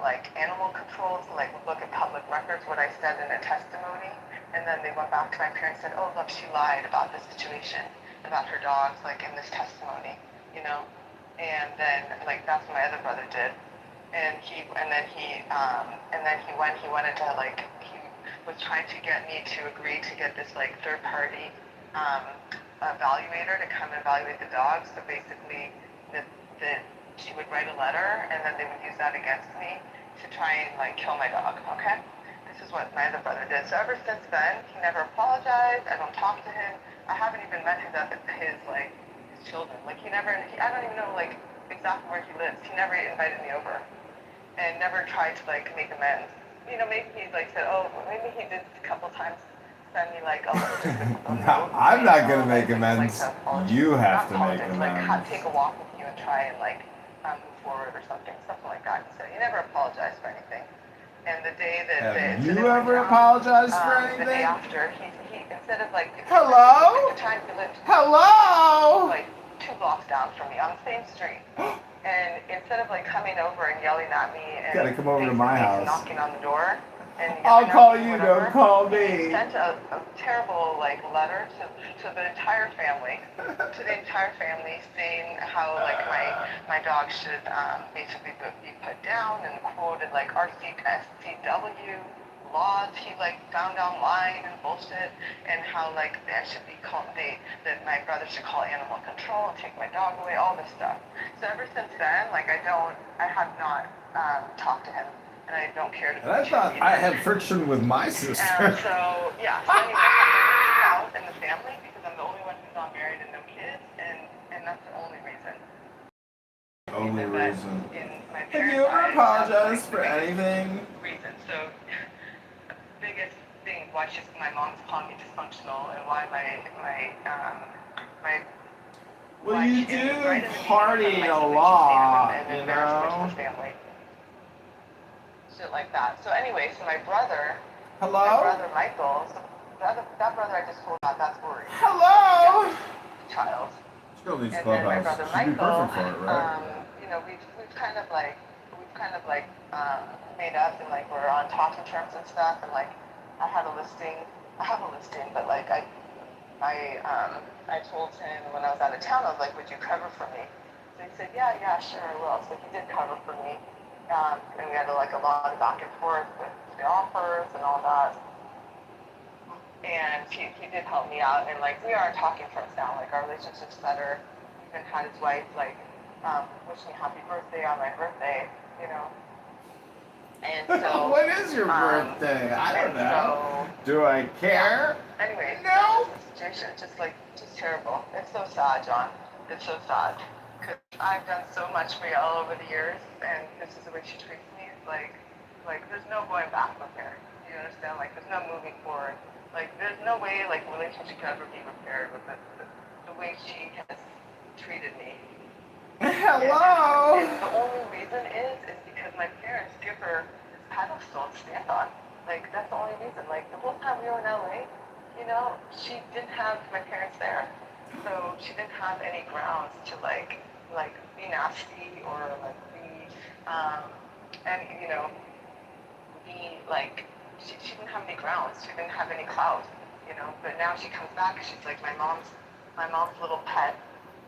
like animal control to like look at public records what I said in a testimony, and then they went back to my parents and said, oh look, she lied about this situation about her dogs like in this testimony, you know, and then like that's what my other brother did, and then he went into like he was trying to get me to agree to get this like third party evaluator to come evaluate the dogs. So basically, that she would write a letter, and then they would use that against me to try and like kill my dog. Okay, this is what my other brother did. So ever since then, he never apologized. I don't talk to him. I haven't even met his children. Like I don't even know like exactly where he lives. He never invited me over, and never tried to like make amends. You know, maybe he like said, oh, maybe he did a couple times. Send me like a No, I'm not gonna make amends. You have to make amends. Like take a walk with you and try and like move forward or something like that. So he never apologized for anything. And the day that have you ever apologized for anything? The day after, he instead of like hello, at the time he lived hello, like 2 blocks down from me on the same street. And instead of like coming over and yelling at me and gotta come over to my house, knocking on the door and I'll younger call than me, you, whatever. don't call And he me. sent a terrible like letter to the entire family, saying how like my dog should basically be put down, and quoted like RCW laws he like found online and bullshit, and how like that should be that my brother should call animal control and take my dog away, all this stuff. So ever since then, like I have not talked to him, and I don't care to. And I thought I had friction with my sister. And so yeah, so anyway, I'm out in the family because I'm the only one who's not married and no kids, and that's the only reason. Only reason. In my Have parents' you ever eyes, apologized that's, for like, the anything? biggest reason. So biggest thing why my mom's calling me dysfunctional, and why my Well, you do right in the party meeting, a like, lot, and you embarrassment to know? the family. Shit like that. So anyway, so my brother Hello? Michael, so that brother I just told about, that's Rory. Hello? Child. Still needs And then my Clubhouse. brother She'd be Michael, perfect for it, right? you know, we've kind of like made up, and like we're on talking terms and stuff, and like I have a listing, but like I told him when I was out of town, I was like, would you cover for me? So he said, yeah, sure I will. So he did cover for me, and we had like a lot of back and forth with the offers and all that. And he did help me out, and like we are talking terms now, like our relationship's better. Even had his wife like wish me happy birthday on my birthday, you know. And so When is your birthday? I don't know. Do I care? Yeah. Anyway, No. the situation just terrible. It's so sad, John. It's so sad. Cause I've done so much for you all over the years, and this is the way she treats me. It's like there's no going back with her. You understand? Like there's no moving forward. Like there's no way like a relationship could ever be repaired with the way she has treated me. Hello? And the only reason is because my parents give her this pedestal to stand on. Like that's the only reason. Like the whole time we were in LA, you know, she didn't have my parents there, so she didn't have any grounds to like be nasty or like be and you know be like she didn't have any grounds. She didn't have any clout, you know. But now she comes back and she's like my mom's little pet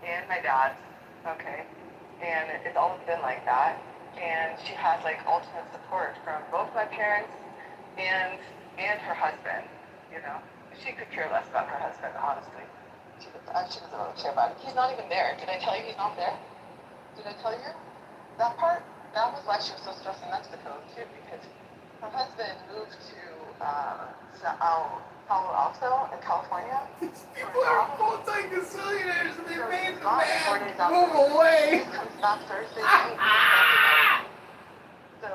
and my dad's. Okay, and it's always been like that. And she has like ultimate support from both my parents and her husband. You know, she could care less about her husband, honestly. She doesn't really care about it. He's not even there. Did I tell you he's not there? Did I tell you that part? That was why she was so stressed in Mexico too, because her husband moved to Palo Alto in California. People are multi-gazillionaires and they made the Four man days after. move away. He comes back Thursday night. So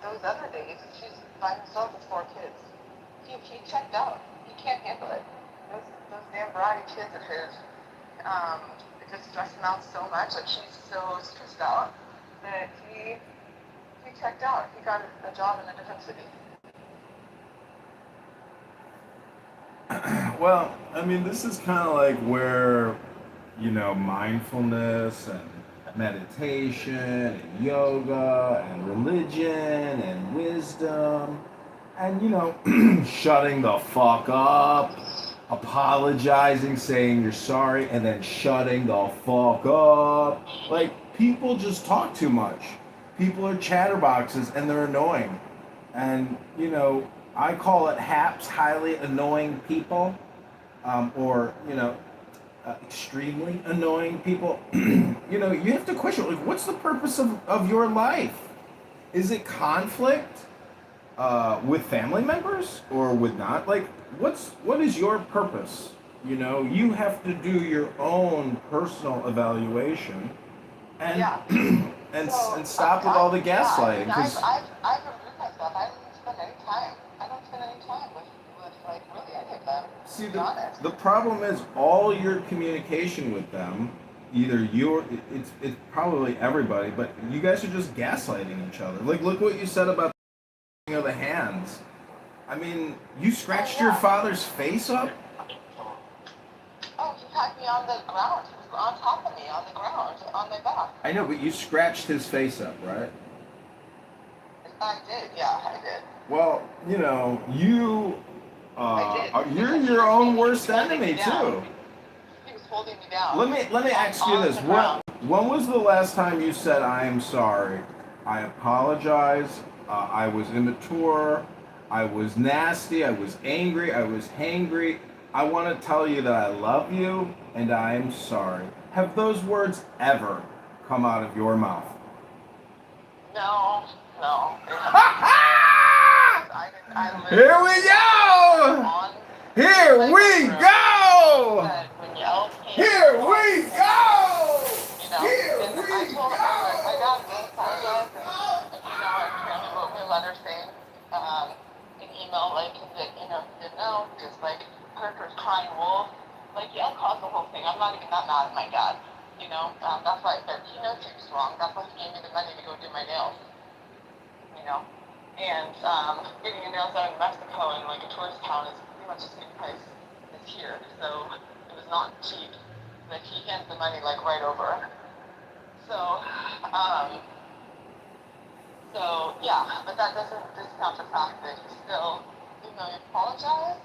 those other days, she's by herself with 4 kids. He checked out. He can't handle it. Those damn bratty kids of his, it just stressed him out so much. Like she's so stressed out that he checked out. He got a job in a different city. Well, I mean, this is kind of like where, you know, mindfulness and meditation and yoga and religion and wisdom and, you know, shutting the fuck up, apologizing, saying you're sorry, and then shutting the fuck up. Like, people just talk too much. People are chatterboxes and they're annoying. And, you know, I call it HAPS, highly annoying people, or, you know, extremely annoying people. You know, you have to question, like, what's the purpose of your life? Is it conflict with family members or with not? Like, what is your purpose? You know, you have to do your own personal evaluation and and stop with all the gaslighting. I've removed myself. I don't spend any time. I don't spend any time with like really any of them. See, To be honest. the problem is all your communication with them, either it's probably everybody, but you guys are just gaslighting each other. Like, look what you said about the hands. I mean, you scratched your father's face up? Oh, he had me on the ground. He was on top of me, on the ground, on my back. I know, but you scratched his face up, right? I did, yeah, I did. Well, you know, you I did. you're Because he your was own holding- worst he was holding enemy me down. too. He was holding me down. Let me ask you On this: the ground. when was the last time you said I am sorry? I apologize. I was immature. I was nasty. I was angry. I was hangry. I want to tell you that I love you and I am sorry. Have those words ever come out of your mouth? No, no. Here we go! Here we go! Here we go! Here we go! My dad really apologized, and apparently wrote me a letter saying, an email like that, he didn't know, just like Parker's crying wolf. Like, yeah, caused the whole thing. I'm not even that mad at my dad, that's why I said, he knows he was wrong. That's why he gave me the money to go do my nails, And getting your nails done in Mexico and like a tourist town is pretty much the same price as here. So it was not cheap. But he handed the money like right over. So, yeah, but that doesn't discount the fact that he still, even though he apologized,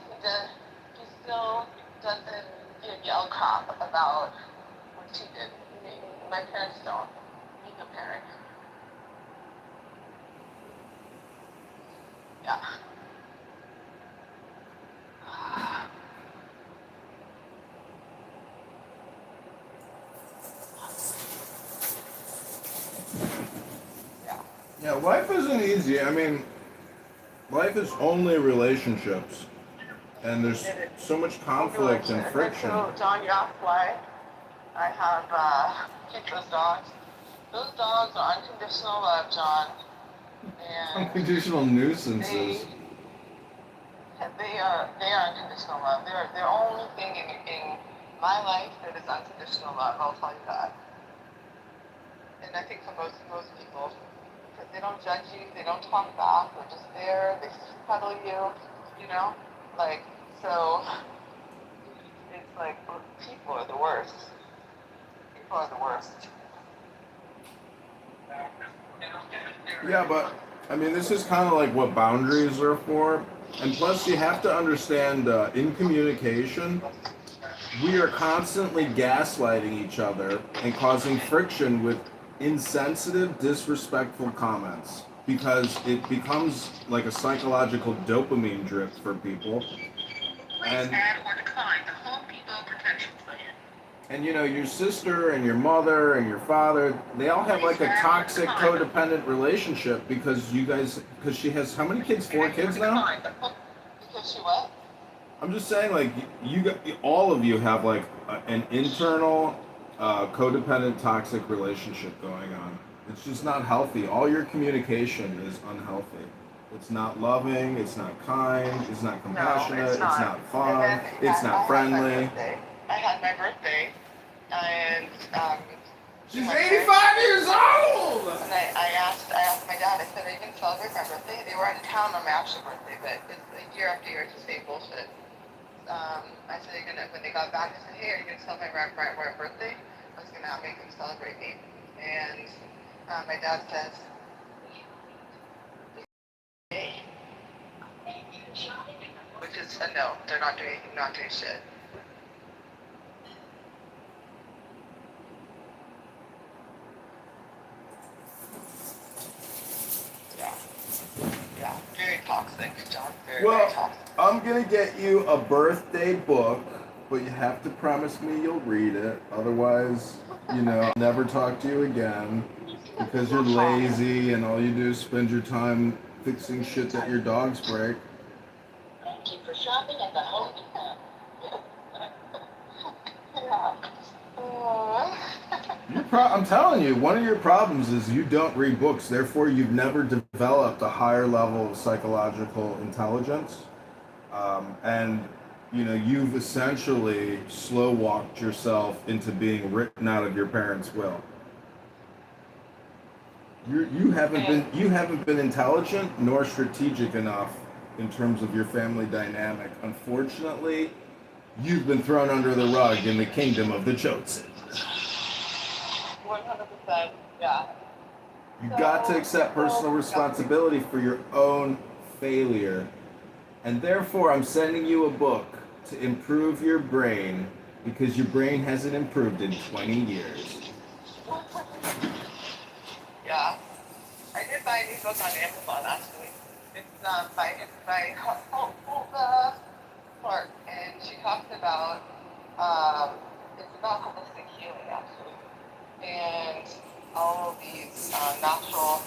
he still doesn't yell crap about what she did. My parents don't. Being a parent. Yeah. Yeah, life isn't easy. I mean, life is only relationships. And there's so much conflict and friction. So, John, you asked why I have keep those dogs. Those dogs are unconditional love, John. And Unconditional nuisances. they are unconditional love. They're the only thing in my life that is unconditional love. I'll tell you that. And I think for most people, because they don't judge you, they don't talk back, they're just there, they cuddle you, like, so it's like people are the worst. People are the worst. Yeah, but I mean, this is kind of like what boundaries are for. And plus, you have to understand in communication, we are constantly gaslighting each other and causing friction with insensitive, disrespectful comments because it becomes like a psychological dopamine drip for people. And your sister and your mother and your father, they all have like a toxic codependent relationship because she has how many kids? 4 kids now? Because she what? I'm just saying, like, all of you have like an internal codependent toxic relationship going on. It's just not healthy. All your communication is unhealthy. It's not loving, it's not kind, it's not compassionate, it's not fun, it's not friendly. I had my birthday, and she's 85 years old! And I asked my dad, I said, I didn't celebrate my birthday. They were out of town on my actual birthday, but it's like year after year to say bullshit. I said, when they got back, I said, hey, are you going to celebrate my birthday? I was going to make them celebrate me. And my dad says, hey. Which is a no. They're not doing shit. Yeah, very toxic, John. Very toxic. I'm gonna get you a birthday book, but you have to promise me you'll read it. Otherwise, I'll never talk to you again because you're lazy and all you do is spend your time fixing shit that your dogs break. Thank you for shopping at the Home Depot. I'm telling you, one of your problems is you don't read books. Therefore, you've never developed a higher level of psychological intelligence. And you've essentially slow walked yourself into being written out of your parents' will. You haven't been intelligent nor strategic enough in terms of your family dynamic. Unfortunately, you've been thrown under the rug in the kingdom of the chosen. 100%, yeah. You got to accept personal responsibility for your own failure. And therefore, I'm sending you a book to improve your brain because your brain hasn't improved in 20 years. Yeah. I did buy a new book on Amazon actually. It's by Hulda Clark, and she talks about it's about holistic healing actually, and all of these natural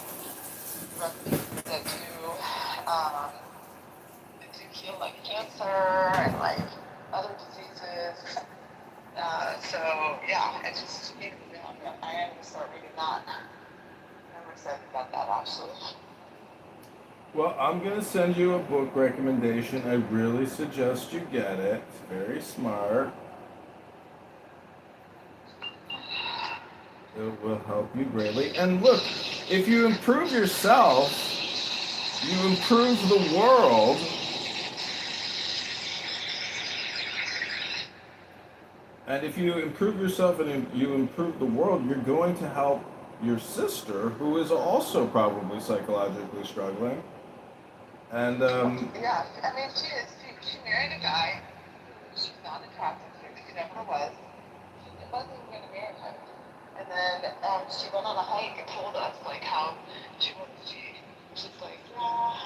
remedies that do heal like cancer and like other diseases. So yeah, it just made me realize that I am gonna start reading that. I'm excited about that actually. Well, I'm going to send you a book recommendation. I really suggest you get it. It's very smart. It will help you greatly. And look, if you improve yourself, you improve the world. And if you improve yourself and you improve the world, you're going to help your sister, who is also probably psychologically struggling. And Yeah, I mean she married a guy who she's not attracted to. She never was. She wasn't even gonna marry him. And then she went on a hike and told us like how she's like, yeah,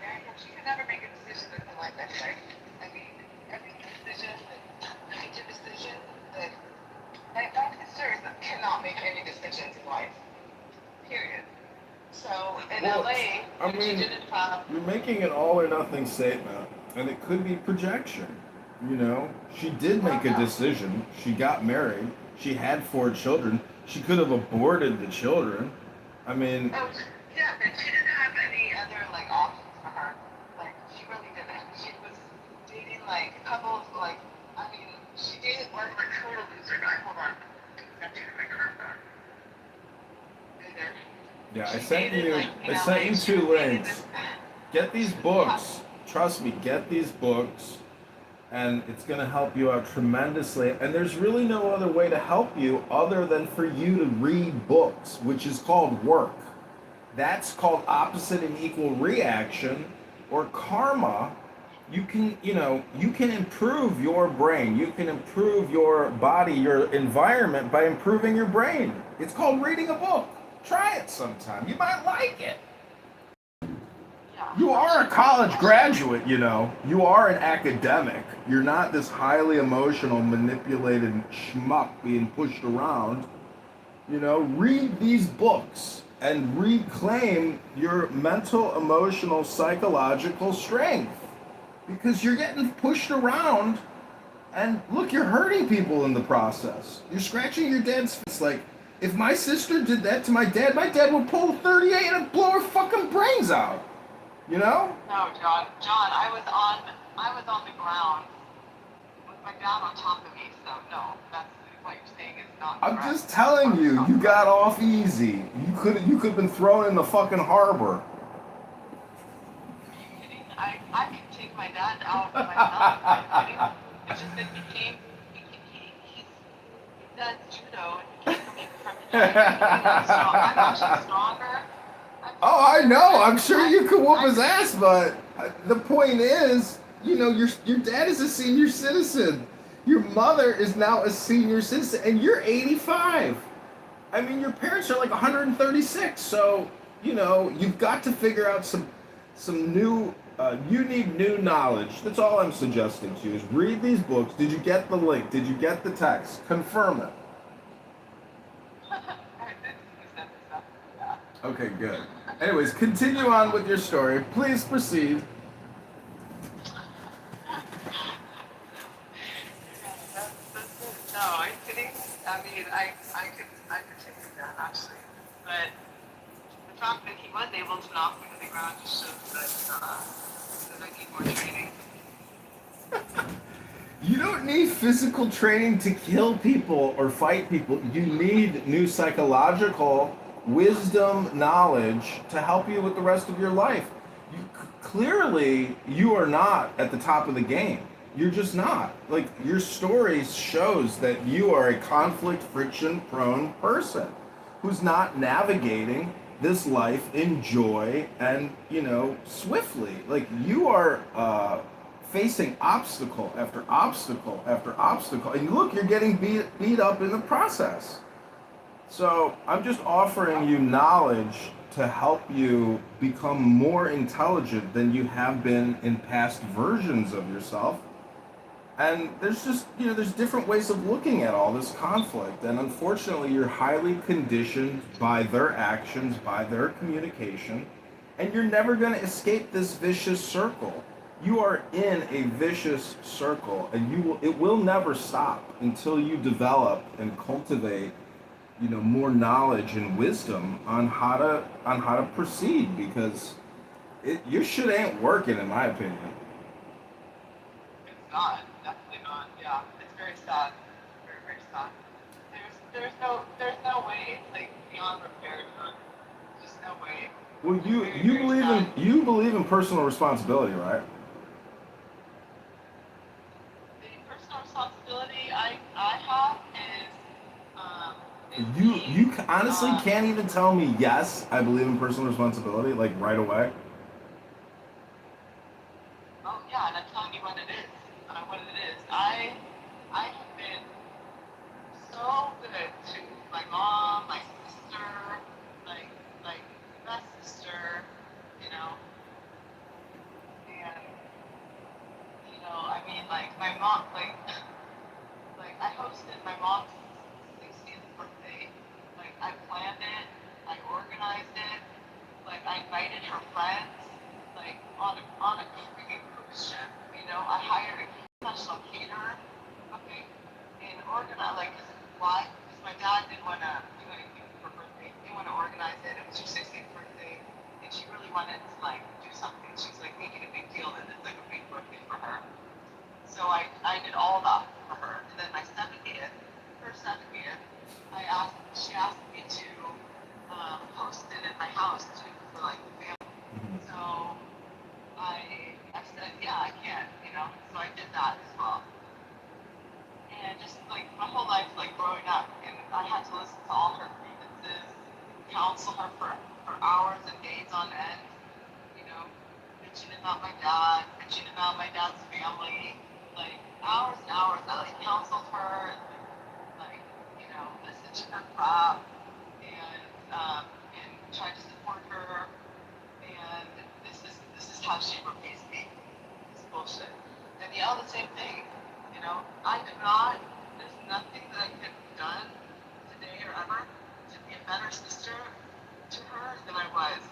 marry him. She could never make a decision in her life anyway. I mean, every major decision that my sisters cannot make any decisions in life. Period. So in LA, I mean, she didn't have. you're making an all or nothing statement, and it could be projection. You know, she did make a decision. She got married. She had 4 children. She could have aborted the children. I mean, Yeah, but she didn't have any other like options for her. Like she really didn't. She was dating like couples. Like I mean, she dated one like total loser guy. Hold on, I'm trying to make her back. yeah, I sent you 2 links. Get these books. Trust me, get these books. And it's going to help you out tremendously. And there's really no other way to help you other than for you to read books, which is called work. That's called opposite and equal reaction or karma. You can improve your brain. You can improve your body, your environment by improving your brain. It's called reading a book. Try it sometime. You might like it. You are a college graduate, you know. You are an academic. You're not this highly emotional, manipulated schmuck being pushed around. You know, read these books and reclaim your mental, emotional, psychological strength. Because you're getting pushed around, and look, you're hurting people in the process. You're scratching your dad's face. Like, if my sister did that to my dad would pull a 38 and blow her fucking brains out. You know? No, John, I was on the ground with my dad on top of me. So no, that's what you're saying is not I'm correct. just telling you, you got off easy. You could have been thrown in the fucking harbor. Are you kidding? I could take my dad out myself. Are you kidding? It's just that he does judo and he came from I'm actually stronger. Oh, I know. I'm sure you could whoop his ass, but the point is, you know, your dad is a senior citizen. Your mother is now a senior citizen, and you're 85. I mean, your parents are like 136. So, you know, you've got to figure out some new. You need new knowledge. That's all I'm suggesting to you is read these books. Did you get the link? Did you get the text? Confirm it. Okay, good. Anyways, continue on with your story. Please proceed. No, I'm kidding. I mean, I could take him down actually, but the fact that he was able to knock me to the ground just shows that I need more training. You don't need physical training to kill people or fight people. You need new psychological wisdom, knowledge to help you with the rest of your life. Clearly, you are not at the top of the game. You're just not. Like, your story shows that you are a conflict, friction-prone person. who's not navigating this life in joy and, swiftly. Like, you are facing obstacle after obstacle after obstacle, and look, you're getting beat up in the process. So I'm just offering you knowledge to help you become more intelligent than you have been in past versions of yourself. And there's just, there's different ways of looking at all this conflict. And unfortunately, you're highly conditioned by their actions, by their communication, and you're never going to escape this vicious circle. You are in a vicious circle, and it will never stop until you develop and cultivate, more knowledge and wisdom on how to proceed, because your shit ain't working, in my opinion. It's not. Definitely not. Yeah. It's very sad. Very, very sad. There's no way. It's like beyond repair. Just no way. Well, you Very, you very believe sad. you believe in personal responsibility, right? The personal responsibility I have is You honestly um, can't even tell me yes, I believe in personal responsibility, like right away. oh yeah, and I'm telling you what it is. What it is. I have been so good to my mom, my sister, like like best sister, you know, and I mean my mom like I hosted my mom's 60th birthday. Like I planned it, I organized it, like I invited her friends, like on a freaking cruise ship. I hired a professional caterer, okay, and organized like 'cause why? Because my dad didn't want to do anything for her birthday. He didn't want to organize it. It was her 60th birthday, and she really wanted to like do something. She's like making a big deal that it's like a big birthday for her. So I did all that for her. And then my 70th, her 70th, she asked me to host it in my house too for like the family. So I said, yeah, I can. So I did that as well. And just like my whole life, like growing up, and I had to listen to all her grievances, counsel her for hours and days on end, you know, bitching about my dad, bitching about my dad's family, like hours and hours. I like counseled her, and like listened to her crap, and tried to support her. And this is how she repays me. This bullshit. And the same thing. I could not. There's nothing that I could have done today or ever to be a better sister to her than I was.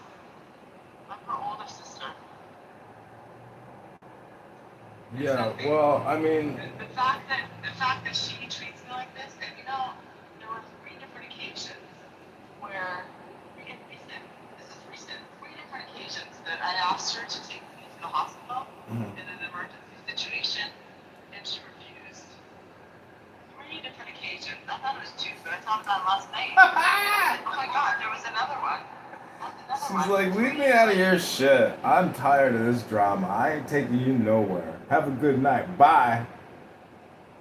I'm her older sister. Yeah, well, I mean, The fact that she treats me like this, and there were 3 different occasions where this is recent, 3 different occasions that I asked her to take me to the hospital in an emergency situation, and she refused. 3 different occasions. I thought it was 2, but I thought about last night. Oh my God, there was another one. she's like, leave me out of your shit. I'm tired of this drama. I ain't taking you nowhere. Have a good night. Bye.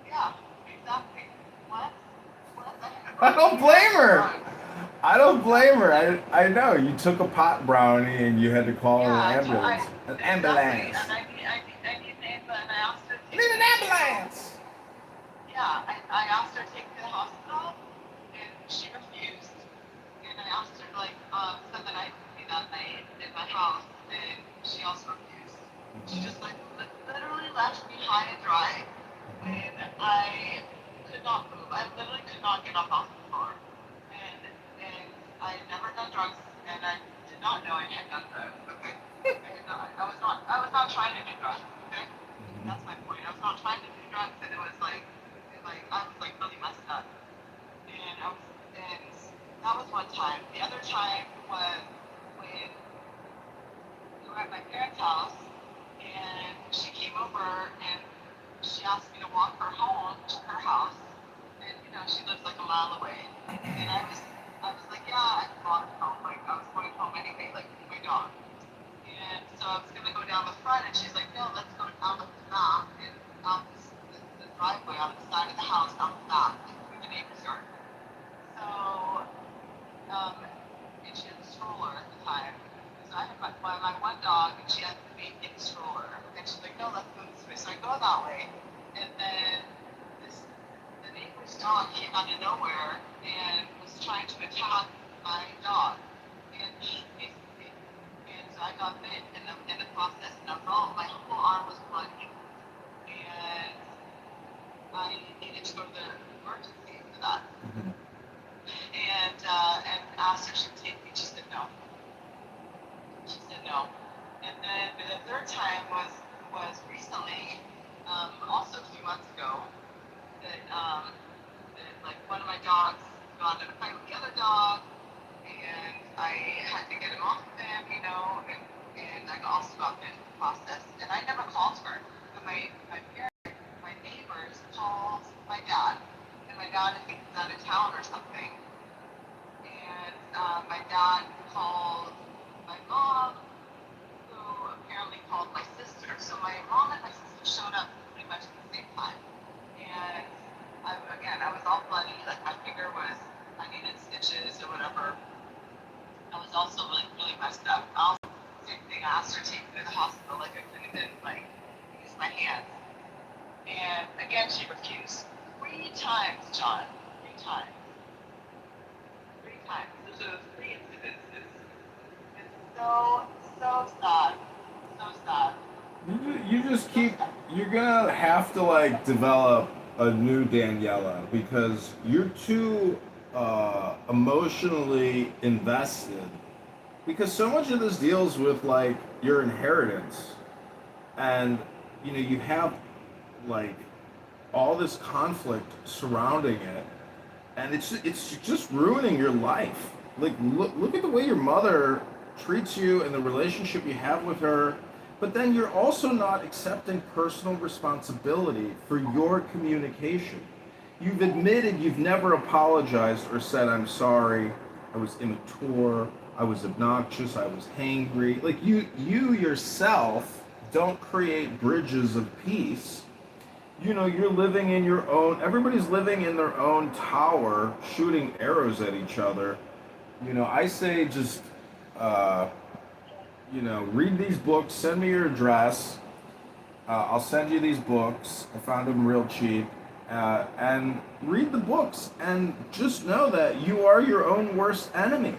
Yeah, exactly. What? I don't blame her. I don't blame her. I know. You took a pot brownie and you had to call Yeah, an ambulance. An ambulance. exactly. And I need an ambulance, and I asked her to I take need me an ambulance. Yeah, I asked her to take me to the hospital, and she refused. And I asked her spend the night with me that night in my house, and she also refused. She just literally left me high and dry when I could not move. I literally could not get up off the floor, and I had never done drugs, and I did not know I had done drugs. Okay, I had not. I was not trying to do drugs. Okay, that's my point. I was not trying to do drugs, and it was like I was like really messed up, and that was one time. The other time was when we were at my parents' house, and she came over and she asked me to walk her home to her house, and she lives like a mile away, and I was like, yeah, I can walk home. Like I was going home anyway, like with my dog, and so I was gonna go down the front, and she's like, no, let's go out the back and out the driveway on the side of the house, out the back, like through the neighbor's yard. So and she had a stroller at the time. So I had my one dog, and she had the baby in the stroller. And she's like, no, let's go this way. So I go that way, and then the neighbor's dog came out of nowhere and was trying to attack my dog. And so I got bit in the process, and my whole arm was bloody. And I needed to go to the emergency for that. And asked if she'd take me. She said no. She said no. And then the third time was recently, also a few months ago, that like one of my dogs got in a fight with the other dog, and I had to get him off of him, and I also got bit in the process. And I never called her, but my neighbors called my dad, and my dad, I think, was out of town or something. And my dad called my mom, who apparently called my sister. So my mom and my sister showed up pretty much at the same time. And I was all bloody, like my finger I needed stitches or whatever. I was also really messed up. Same thing, I asked her to take me to the hospital, like I couldn't even use my hands. And again, she refused. 3 times, John. 3 times. 3 times. Those 3 incidents. It's so sad. So sad. You just keep. You're gonna have to develop a new Daniela because you're too emotionally invested. Because so much of this deals with your inheritance, and you have all this conflict surrounding it, and it's just ruining your life. Look at the way your mother treats you and the relationship you have with her, but then you're also not accepting personal responsibility for your communication. You've admitted you've never apologized or said, I'm sorry, I was immature, I was obnoxious, I was hangry. You yourself don't create bridges of peace. You're living in your own, everybody's living in their own tower, shooting arrows at each other. I say just, read these books, send me your address. I'll send you these books. I found them real cheap. And read the books and just know that you are your own worst enemy.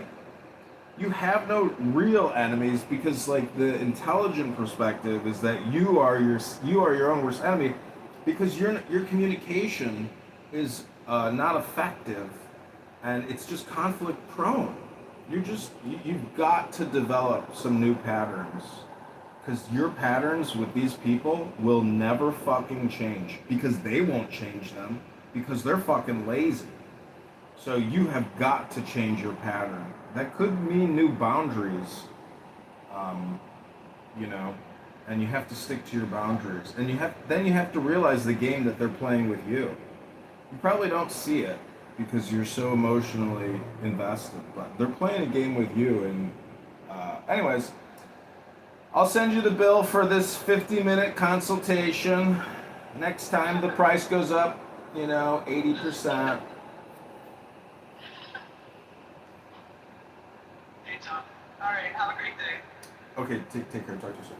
You have no real enemies because the intelligent perspective is that you are your own worst enemy because your communication is not effective and it's just conflict prone. You've got to develop some new patterns because your patterns with these people will never fucking change because they won't change them because they're fucking lazy. So you have got to change your pattern. That could mean new boundaries, and you have to stick to your boundaries. And you have to realize the game that they're playing with you. You probably don't see it because you're so emotionally invested, but they're playing a game with you. And anyways, I'll send you the bill for this 50-minute consultation. Next time the price goes up, 80%. Hey, John. All right, have a great day. Okay, take care. Talk to you soon.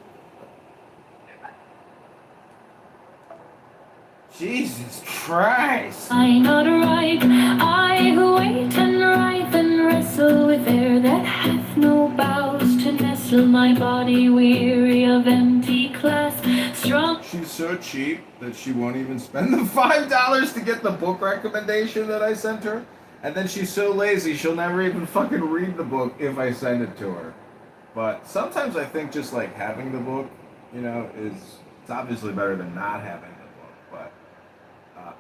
Jesus Christ! I not right, I who wait and writhe and wrestle with air that hath no boughs to nestle my body weary of empty class, strong. She's so cheap that she won't even spend the $5 to get the book recommendation that I sent her. And then she's so lazy she'll never even fucking read the book if I send it to her. But sometimes I think just having the book, it's obviously better than not having the book. But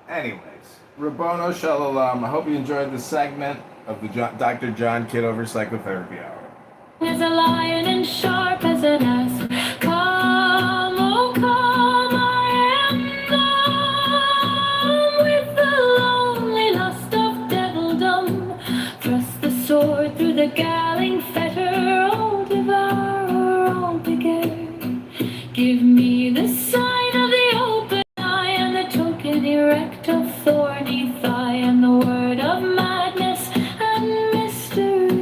anyways, Rabono Shalom. I hope you enjoyed this segment of the Dr. John Kitover Psychotherapy Hour. As a lion and sharp as an asp. Come, oh come, I am numb with the lonely lust of devildom. Thrust the sword through the galling fetter, oh devourer, oh beggar. Give me the sign of the open eye and the token erect of thorny thigh and the word of madness and mystery.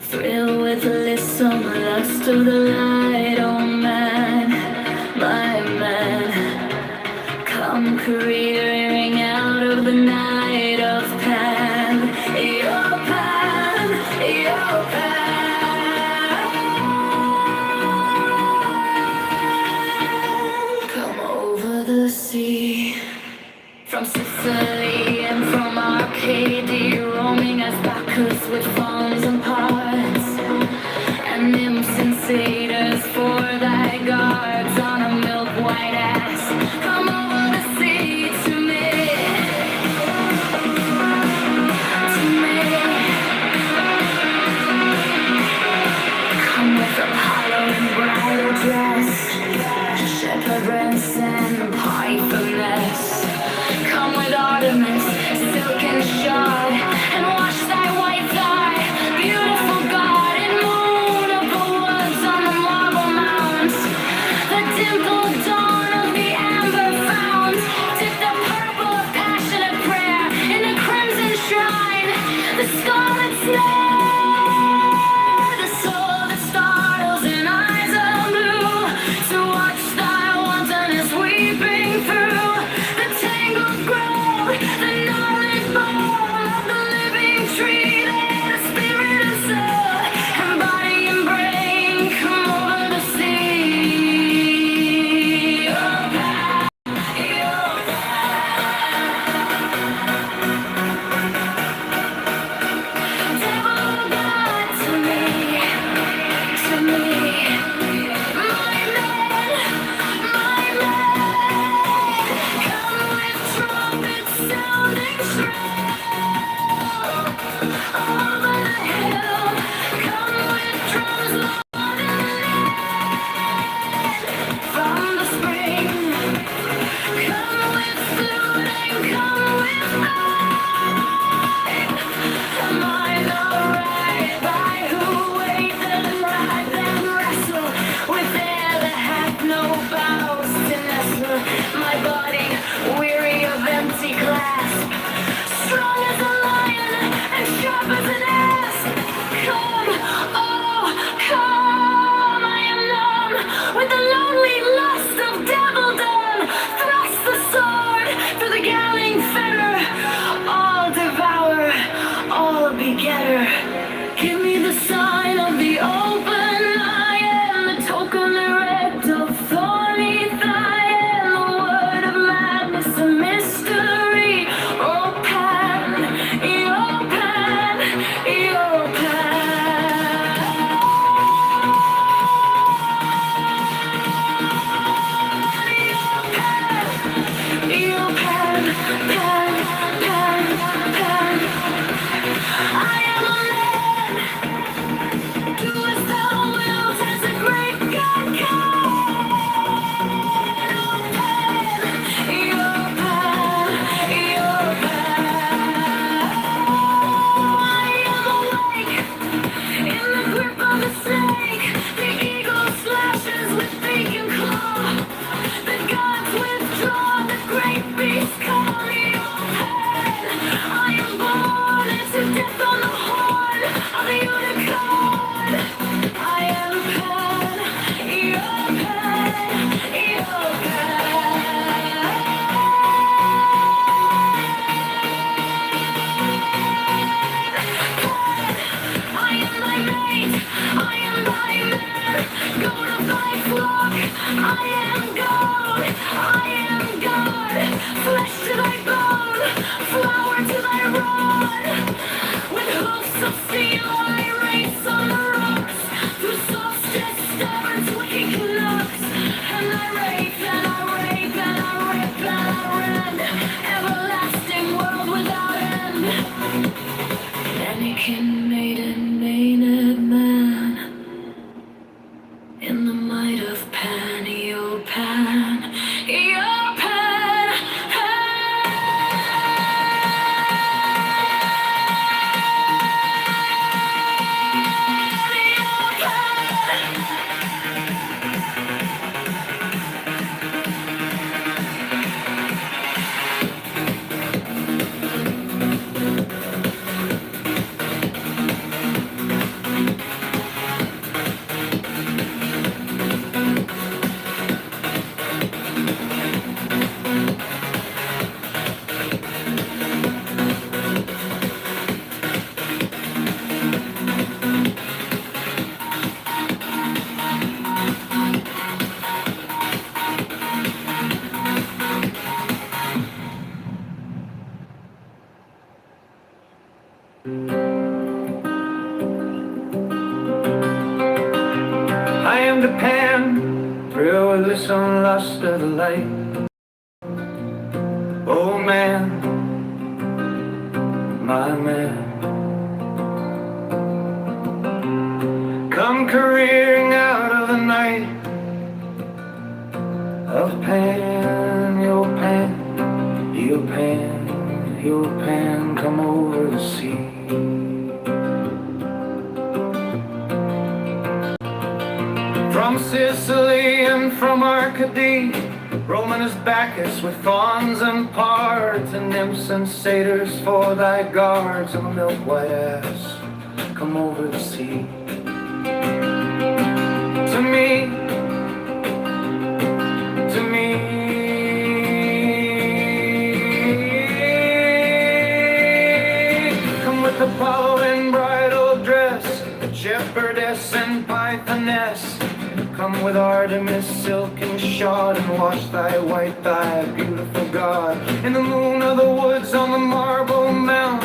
Thrill with listen, lust of the light, oh man, my man. Come careering out of the night of Pan, your Pan, your Pan. Come over the sea, from Sicily and from Arcadia, roaming as Bacchus with fawns and parts, and nymphs and satyrs for thy guards on a milk white ass. Come over the sea to me, to me. Come with Apollo in bridal dress, shepherdess and pythoness. Come with Artemis, silk and shod, and wash thy white thigh, beautiful God, in moon of the woods on the marble mounds. The dimpled dawn of the amber fount, dip the purple of passionate prayer in the crimson shrine, the scarlet snare, the soul that startles in eyes of blue, to watch thy wantonness weeping through the tangled grove, the gnarled bone of the living tree, there the spirit and soul, and body and brain come over the sea. Oh, Pan, oh, devil God to me, my man, come with trumpets sounding shrill over the hill, come with drums loaded from the spring, come with flute and come with am I not right by who wait and ride and wrestle with air that hath no bows to nestle? My body weary of empty clasp, strong as a lion and sharp as an asp. Come, oh, come, I am numb with the lonely lust of devildom. Thrust the sword through the galling fetter, all devour, all begetter. Give me the sign of the open lion, the token erect of thorny thigh, and the word of madness, a mystery. Oh, Pan, your Pan, your Pan, your Pan, Pan, Pan, Pan. I am a man, do as thou wilt, as the great God can. Oh, Pan, your Pan, your Pan. I am awake in the grip of the snake. The eagle slashes with beak and claw. The gods withdraw, the great beast call me, oh, Pan. I am born into death on the horn of the unicorn. I am Pan, your Pan, your Pan. I am thy mate, I am thy man, goat of thy flock. I am God, flesh to thy bone, flower to thy rod. With hoofs of steel I race on the rocks, through solstice stubborn twig knocks. And I rape and I rape and I rip and I rend, everlasting world without end. Anakin, maiden, maenad man, in the might of Pan, your Pan, your to Pan, thrill with the sun, lust of the light. Oh man, my man, come careering out of the night of Pan, your Pan, your Pan, your Pan, come over the sea. From Sicily and from Arcady, Roman is Bacchus with fawns and pards, and nymphs and satyrs for thy guards. Oh, milk-white ass, come over the sea. To me, to me, come with Apollo in bridal dress, shepherdess and pythoness. Come with Artemis, silk and shod, and wash thy white thigh, beautiful God. In the moon of the woods, on the marble mount,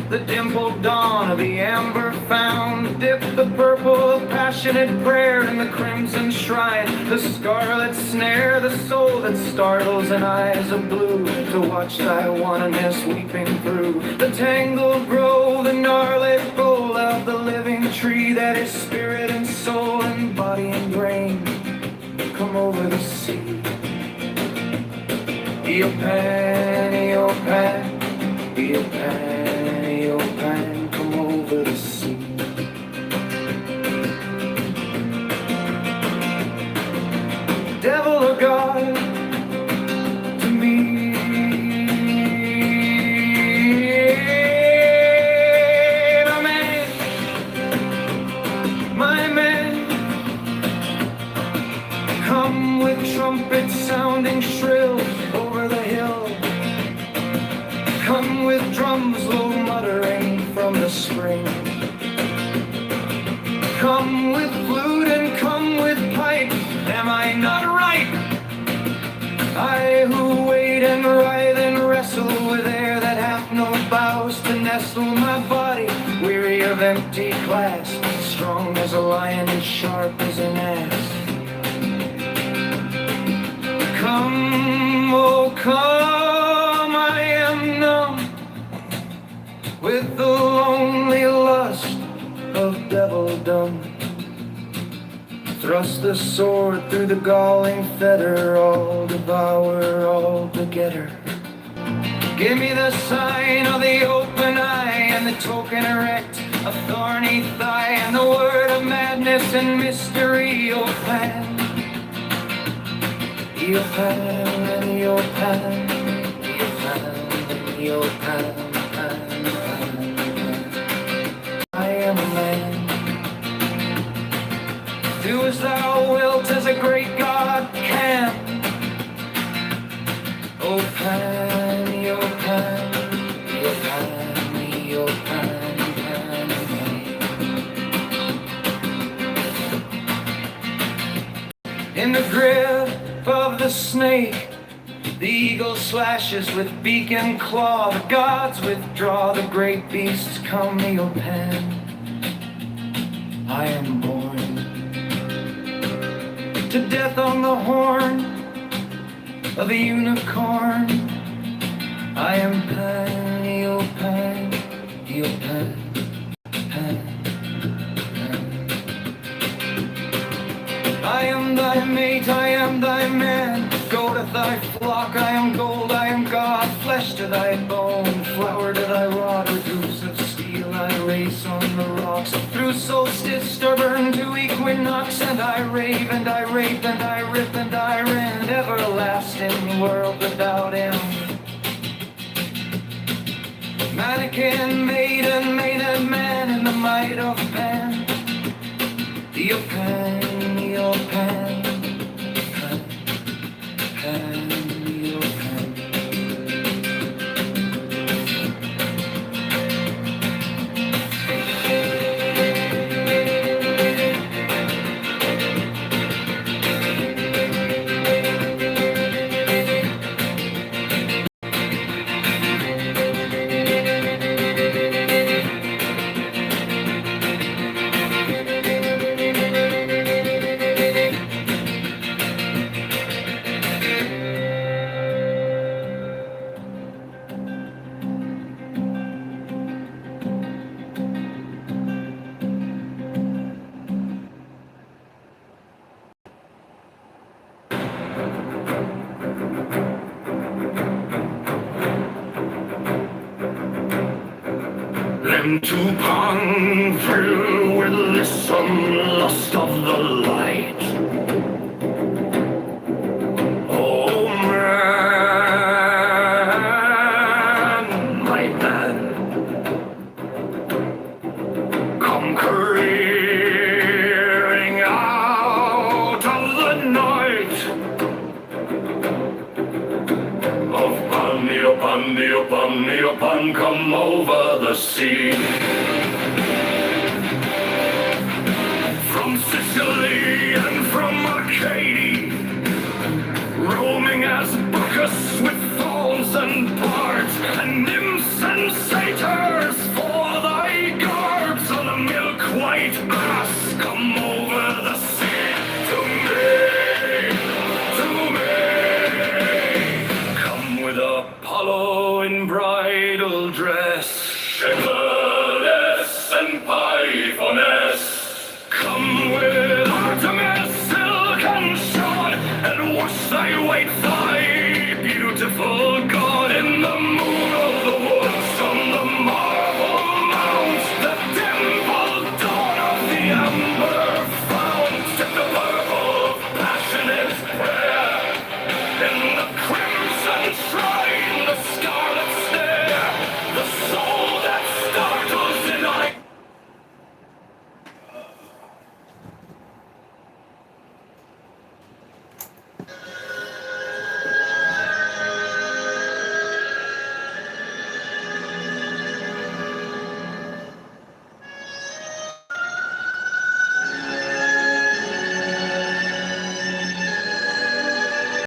the dimpled dawn of the amber found. Dip the purple of passionate prayer in the crimson shrine, the scarlet snare, the soul that startles in eyes of blue, to watch thy wantonness weeping through the tangled grove, the gnarly bole of the living tree that is spirit and soul and body and brain. Come over the sea. Io Pan, io Pan, io Pan, io Pan, come over the sea. Devil or God, to me, my man, my man. Come with trumpets sounding shrill over the hill. Come with drums low muttering from the spring. Come with flute and come with pipe. Am I not right? I who wait and writhe and wrestle with air that hath no boughs to nestle my body, weary of empty clasps, strong as a lion and sharp as an ass. Come, oh come, I am numb with the lonely lust of devildom. Thrust the sword through the galling fetter, all devour all together. Give me the sign of the open eye and the token erect, a thorny thigh, and the word of madness and mystery, O Pan. Io Pan, io Pan, io Pan, io Pan, Pan, Pan, Pan. I am a man. Do as thou wilt, as a great God can. O Pan, io Pan, io Pan, io Pan, Pan, Pan. In the grip of the snake, the eagle slashes with beak and claw. The gods withdraw, the great beasts come, io Pan. I am born to death on the horn of a unicorn. I am Pan, io Pan, io Pan, Pan, Pan. I am thy mate, I am thy man, goat of thy flock, I am gold, I am God, flesh to thy bone, flower to thy rod, reduce of steel, I race on the rocks, through solstice, stubborn to equinox, and I rave, and I rape, and I rip, and I rend, everlasting world without end. Mannequin, maiden, maiden man, in the might of Pan, io Pan, io Pan, Pan, Pan, io Pan. into Pan, filled with lissome lust of the light. Oh man, my man, come careering out of the night. Of Pan, come over the sea. From Sicily and from Arcady, roaming as Bacchus with thorns and bards, and nymphs and satyrs for thy guards on a milk-white ass, come over the sea to me, come with Apollo in bridal dress, Chivalrous and Pythoness, come with Artemis, silk and shod, and wash thy white thigh, beautiful God, in the moon of the woods, on the marble mount, the dimpled dawn of the amber fount, in the purple of passionate prayer, in the crimson shrine, the scarlet snare, the soul that startles in night.